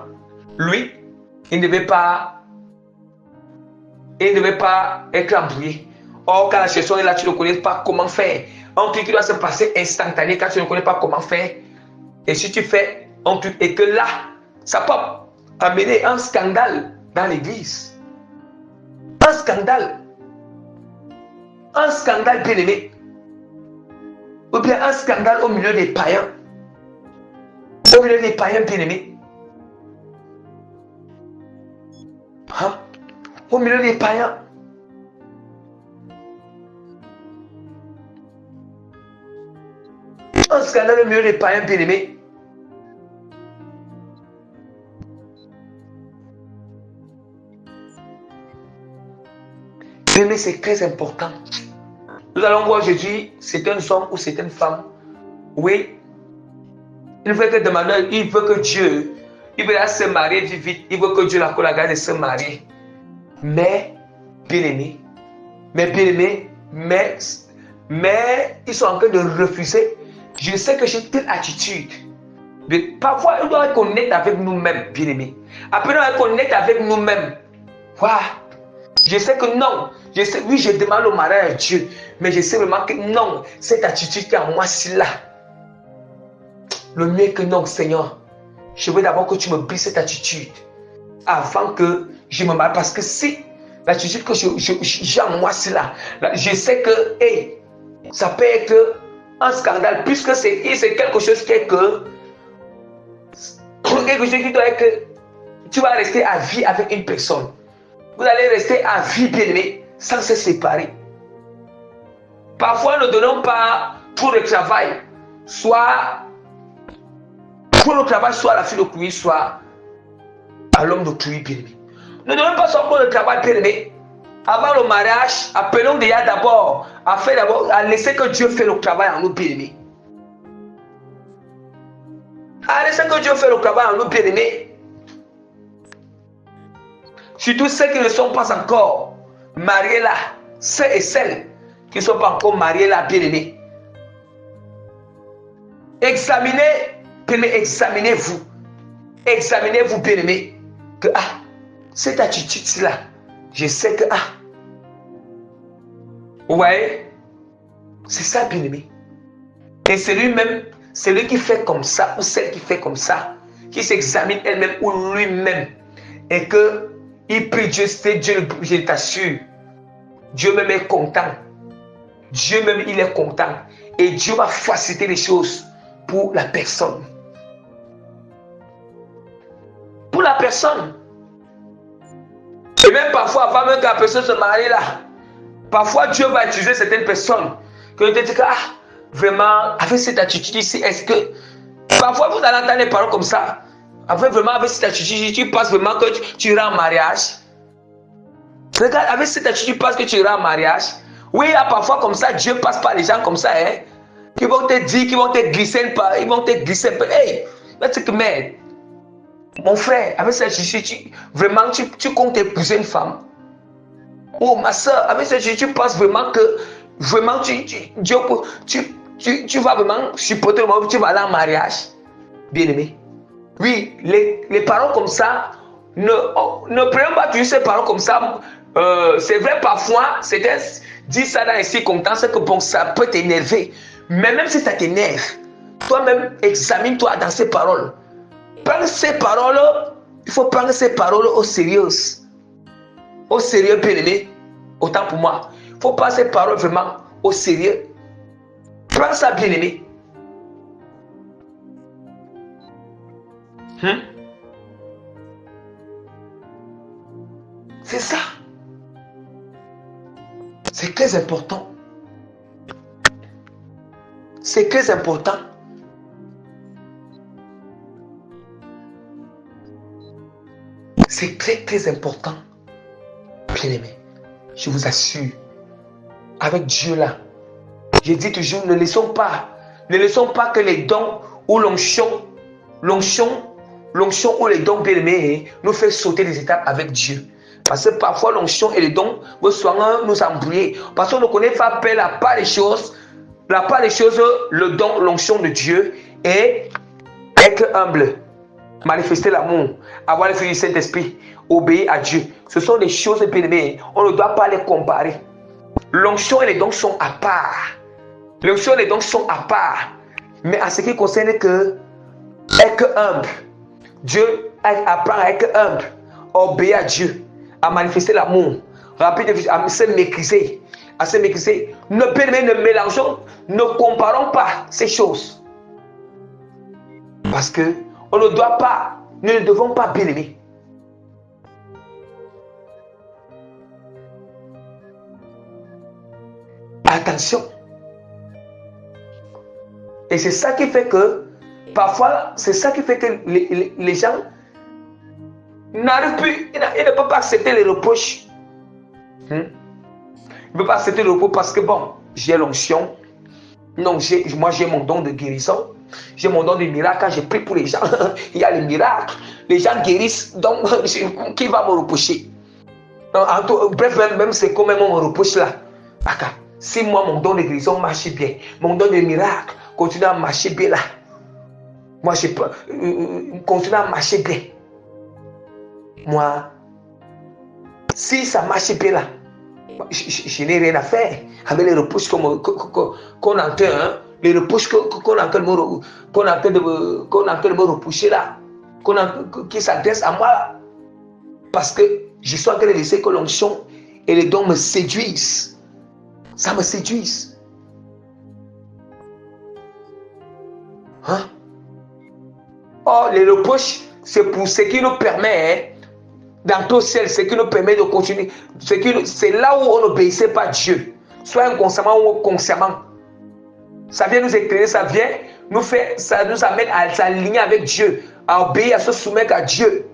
A: lui. Il ne devait pas être embrouillé. Or, quand la situation est là, tu ne connais pas comment faire. Un truc qui doit se passer instantané quand tu ne connais pas comment faire. Et si tu fais un truc et que là, ça peut amener un scandale dans l'église. Un scandale. Un scandale bien aimé. Ou bien un scandale au milieu des païens. Au milieu des païens bien aimés. Hein? Au milieu des païens. Un scandale au milieu des païens bien aimés. Mais c'est très important. Nous allons voir aujourd'hui, c'est un homme ou c'est une femme. Oui, il veut que Dieu, il veut se marier vite, il veut que Dieu l'accorde la grâce de se marier. Mais, bien aimé, mais ils sont en train de refuser. Je sais que j'ai telle attitude. Mais parfois, on doit être honnête avec nous-mêmes, bien aimé. Apprenons à être honnête avec nous-mêmes. Waouh! Je sais que non. Je sais, oui, je demande au mariage à Dieu. Mais je sais vraiment que non. Cette attitude qui est en moi, c'est là. Le mieux est que non, Seigneur. Je veux d'abord que tu me brises cette attitude. Avant que je me marie. Parce que si l'attitude que j'ai en moi, c'est là. Je sais que, hey, ça peut être un scandale. Puisque c'est quelque chose qui est que. Quelque chose qui doit être que. Tu vas rester à vie avec une personne. Vous allez rester à vie, bien-aimé, sans se séparer. Parfois, ne donnons pas trop de travail, soit pour le travail, soit à la fille de cuir, soit à l'homme de cuir, bien-aimé. Ne donnons pas trop de travail, bien-aimé. Avant le mariage, appelons déjà d'abord, à laisser que Dieu fasse le travail en nous, bien-aimé. À laisser que Dieu fasse le travail en nous, bien-aimé. Surtout ceux qui ne sont pas encore mariés là, ceux et celles qui ne sont pas encore mariés là, bien aimés. Examinez-vous. Examinez-vous, bien aimés. Que cette attitude-là, je sais que vous voyez, c'est ça, bien aimé. Et c'est lui-même, celui qui fait comme ça, ou celle qui fait comme ça, qui s'examine elle-même ou lui-même, et que il prie Dieu, c'est Dieu, je t'assure. Dieu même est content. Dieu même, il est content. Et Dieu va faciliter les choses pour la personne. Pour la personne. Et même parfois, avant même que la personne se marie là, parfois Dieu va utiliser certaines personnes. Que tu te dis que, vraiment, avec cette attitude ici, est-ce que. Parfois, vous allez entendre des paroles comme ça. Avec cette attitude, tu penses vraiment que tu iras en mariage. Regarde, avec cette attitude, tu penses que tu iras en mariage. Oui, il y a parfois comme ça, Dieu passe par les gens comme ça, hein. Qui vont te dire, qui vont te glisser, ils vont te glisser. Hey, mais mon frère, avec cette attitude, vraiment, tu comptes épouser une femme. Oh, ma soeur, avec cette attitude, tu penses vraiment que, vraiment, tu vas vraiment supporter le moment où tu vas aller en mariage. Bien aimé. Oui, les paroles comme ça, ne prenons pas toujours ces paroles comme ça. C'est vrai, parfois, c'était dit ça dans les circonstances que bon, ça peut t'énerver. Mais même si ça t'énerve, toi-même, examine-toi dans ces paroles. Prends ces paroles, il faut prendre ces paroles au sérieux. Au sérieux, bien aimé. Autant pour moi. Il faut prendre ces paroles vraiment au sérieux. Prends ça, bien aimé. C'est ça. C'est très important. C'est très important. C'est très très important. Bien aimé, je vous assure, avec Dieu là, je dis toujours, ne laissons pas que les dons ou l'onction ou les dons, bien aimés, nous fait sauter les étapes avec Dieu. Parce que parfois l'onction et les dons vont souvent nous embrouiller. Parce qu'on ne connaît pas la part des choses. La part des choses, le don, l'onction de Dieu est être humble, manifester l'amour, avoir le fruit du Saint-Esprit, obéir à Dieu. Ce sont des choses bien aimées. On ne doit pas les comparer. L'onction et les dons sont à part. L'onction et les dons sont à part. Mais à ce qui concerne que être humble, Dieu apprend à être humble, à obéir à Dieu, à manifester l'amour, rapide, à se maîtriser, à se maîtriser. Ne mélangeons, ne comparons pas ces choses. Parce que on ne doit pas, nous ne devons pas bien aimer. Attention. Et c'est ça qui fait que, parfois, c'est ça qui fait que les gens n'arrivent plus, ils ne peuvent pas accepter les reproches. Ils ne peuvent pas accepter les reproches parce que, bon, j'ai l'onction. Non, moi j'ai mon don de guérison. J'ai mon don de miracle. Quand je prie pour les gens, il y a les miracles. Les gens guérissent. Donc, qui va me reprocher? Bref, même c'est comme on me reproche là. Si moi, mon don de guérison marche bien, mon don de miracle continue à marcher bien là, moi, je peux continuer à marcher bien. Moi, si ça marche bien là, je n'ai rien à faire avec les reproches qu'on entend, hein, les reproches qu'on entend de me reprocher là, qui s'adressent à moi là, parce que je suis en train de laisser que l'onction et les dons me séduisent. Ça me séduise. Hein? Oh, les reproches, c'est pour ce qui nous permet, d'entrer au ciel, ce qui nous permet de continuer. C'est là où on n'obéissait pas à Dieu, soit inconsciemment ou consciemment. Ça vient nous éclairer, ça nous amène à s'aligner avec Dieu, à obéir, à se soumettre à Dieu.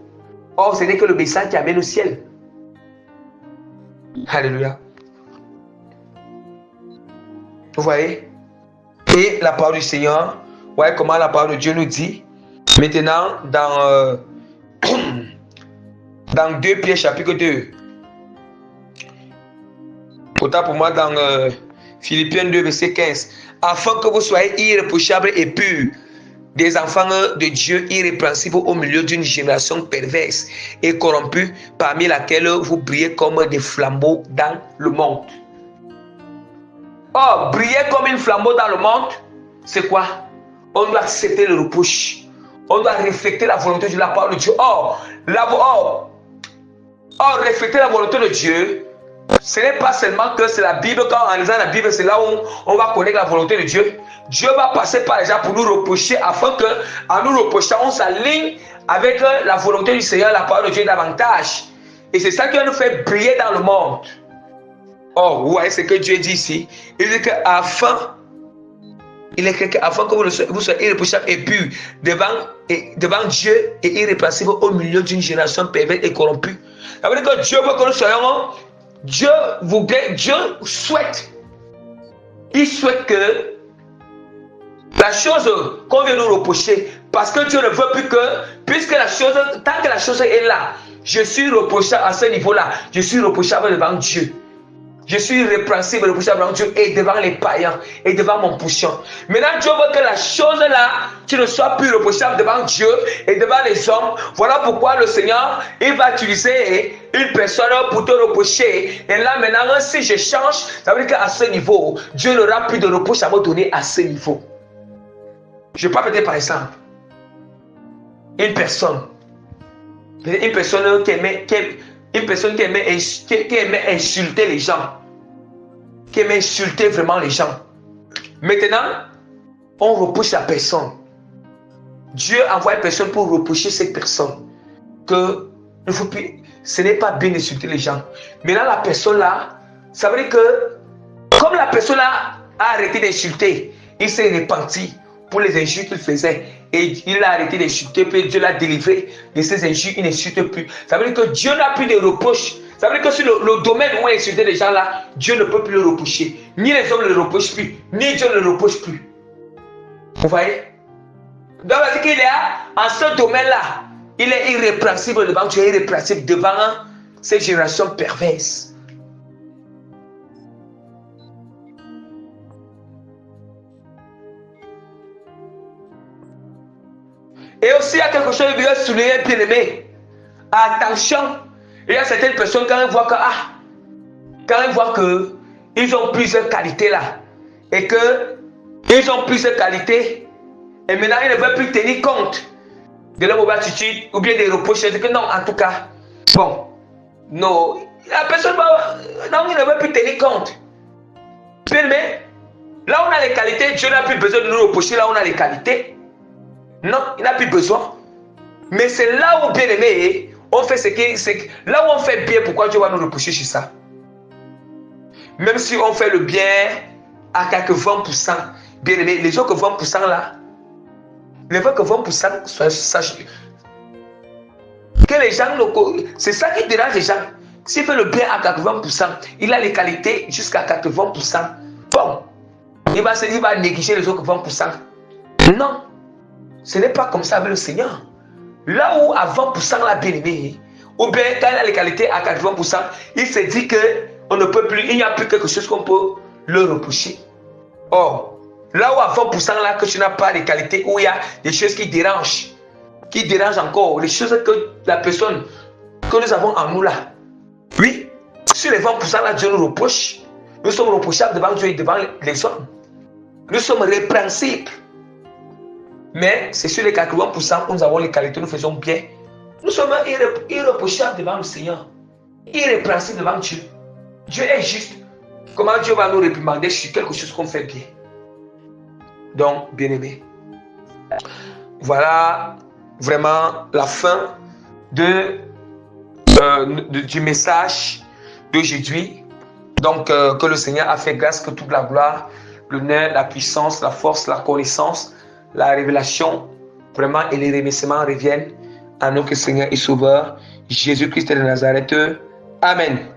A: Or, ce n'est que l'obéissance qui amène au ciel. Alléluia. Vous voyez? Et la parole du Seigneur, vous voyez comment la parole de Dieu nous dit. Maintenant, dans 2 Pierre chapitre 2. Autant pour moi dans Philippiens 2 verset 15. Afin que vous soyez irréprochables et purs, des enfants de Dieu irrépréhensibles au milieu d'une génération perverse et corrompue, parmi laquelle vous brillez comme des flambeaux dans le monde. Oh, briller comme une flambeau dans le monde, c'est quoi? On doit accepter le reproche. On doit refléter la volonté de la parole de Dieu. Refléter la volonté de Dieu, ce n'est pas seulement que c'est la Bible. Quand en lisant la Bible, c'est là où on va connaître la volonté de Dieu. Dieu va passer par les gens pour nous reprocher, afin que, en nous reprochant, on s'aligne avec la volonté du Seigneur, la parole de Dieu davantage. Et c'est ça qui va nous faire briller dans le monde. Oh, vous voyez ce que Dieu dit ici. Il dit qu'afin que vous soyez irréprochables et purs devant Dieu et irrépréhensibles au milieu d'une génération perverse et corrompue. Ça veut dire que Dieu veut que nous soyons. Dieu souhaite. Il souhaite que la chose qu'on vient nous reprocher, parce que Dieu ne veut plus que, puisque la chose, tant que la chose est là, je suis reprochable à ce niveau-là, je suis reprochable devant Dieu. Je suis répréhensible devant Dieu et devant les païens et devant mon pouchon. Maintenant, Dieu veut que la chose là, tu ne sois plus reprochable devant Dieu et devant les hommes. Voilà pourquoi le Seigneur, il va utiliser une personne pour te reprocher. Et là, maintenant, si je change, ça veut dire qu'à ce niveau, Dieu n'aura plus de reproche à me donner à ce niveau. Je parle peut-être par exemple. Une personne qui aimait insulter les gens, qui aimait insulter vraiment les gens. Maintenant, on reproche la personne. Dieu envoie une personne pour reprocher cette personne. Que ce n'est pas bien d'insulter les gens. Maintenant, la personne là, ça veut dire que, comme la personne là a arrêté d'insulter, il s'est repenti pour les injures qu'il faisait. Et il a arrêté d'insulter, puis Dieu l'a délivré de ses injures, il n'insulte plus. Ça veut dire que Dieu n'a plus de reproches. Ça veut dire que sur le domaine où il insultait les gens là, Dieu ne peut plus le reprocher. Ni les hommes ne le reprochent plus, ni Dieu ne le reproche plus. Vous voyez? Donc, c'est qu'il est en ce domaine-là, il est irrépréhensible devant Dieu, irrépréhensible devant cette génération perverse. Et aussi, il y a quelque chose que je veux souligner, bien aimé. Attention, il y a certaines personnes, quand elles voient que ils ont plusieurs qualités là. Et que ils ont plusieurs qualités. Et maintenant, ils ne veulent plus tenir compte de leur mauvaise attitude ou bien des reproches. C'est que non, en tout cas, bon, non, la personne va, non, il ne veut plus tenir compte. Bien aimé, là où on a les qualités, Dieu n'a plus besoin de nous reprocher. Là où on a les qualités, non, il n'a plus besoin. Mais c'est là où, bien aimé, on fait ce qui, là où on fait bien, pourquoi Dieu va nous reprocher sur ça? Même si on fait le bien à quelques 20%, bien aimé, les autres 20% là, les autres 20%, que les gens, c'est ça qui dérange les gens. S'il fait le bien à 80%, il a les qualités jusqu'à 80%. Bon, il va négliger les autres 20%. Non, ce n'est pas comme ça avec le Seigneur. Là où à 20% la bien-aimé, ou bien quand il a les qualités à 80%, il se dit que on ne peut plus, il n'y a plus quelque chose qu'on peut le reprocher. Or, là où à 20% là que tu n'as pas les qualités, où il y a des choses qui dérangent encore, les choses que la personne que nous avons en nous là. Oui, sur les 20% là, Dieu nous reproche. Nous sommes reprochables devant Dieu et devant les hommes. Nous sommes répréhensibles. Mais c'est sur les 80% où nous avons les qualités, nous faisons bien. Nous sommes irréprochables devant le Seigneur. Irrépréhensibles devant Dieu. Dieu est juste. Comment Dieu va nous réprimander sur quelque chose qu'on fait bien? Donc, bien-aimés, voilà vraiment la fin du message d'aujourd'hui. Donc, que le Seigneur a fait grâce, que toute la gloire, l'honneur, la puissance, la force, la connaissance, la révélation, vraiment, et les remerciements reviennent à notre Seigneur et Sauveur, Jésus-Christ de Nazareth. Amen.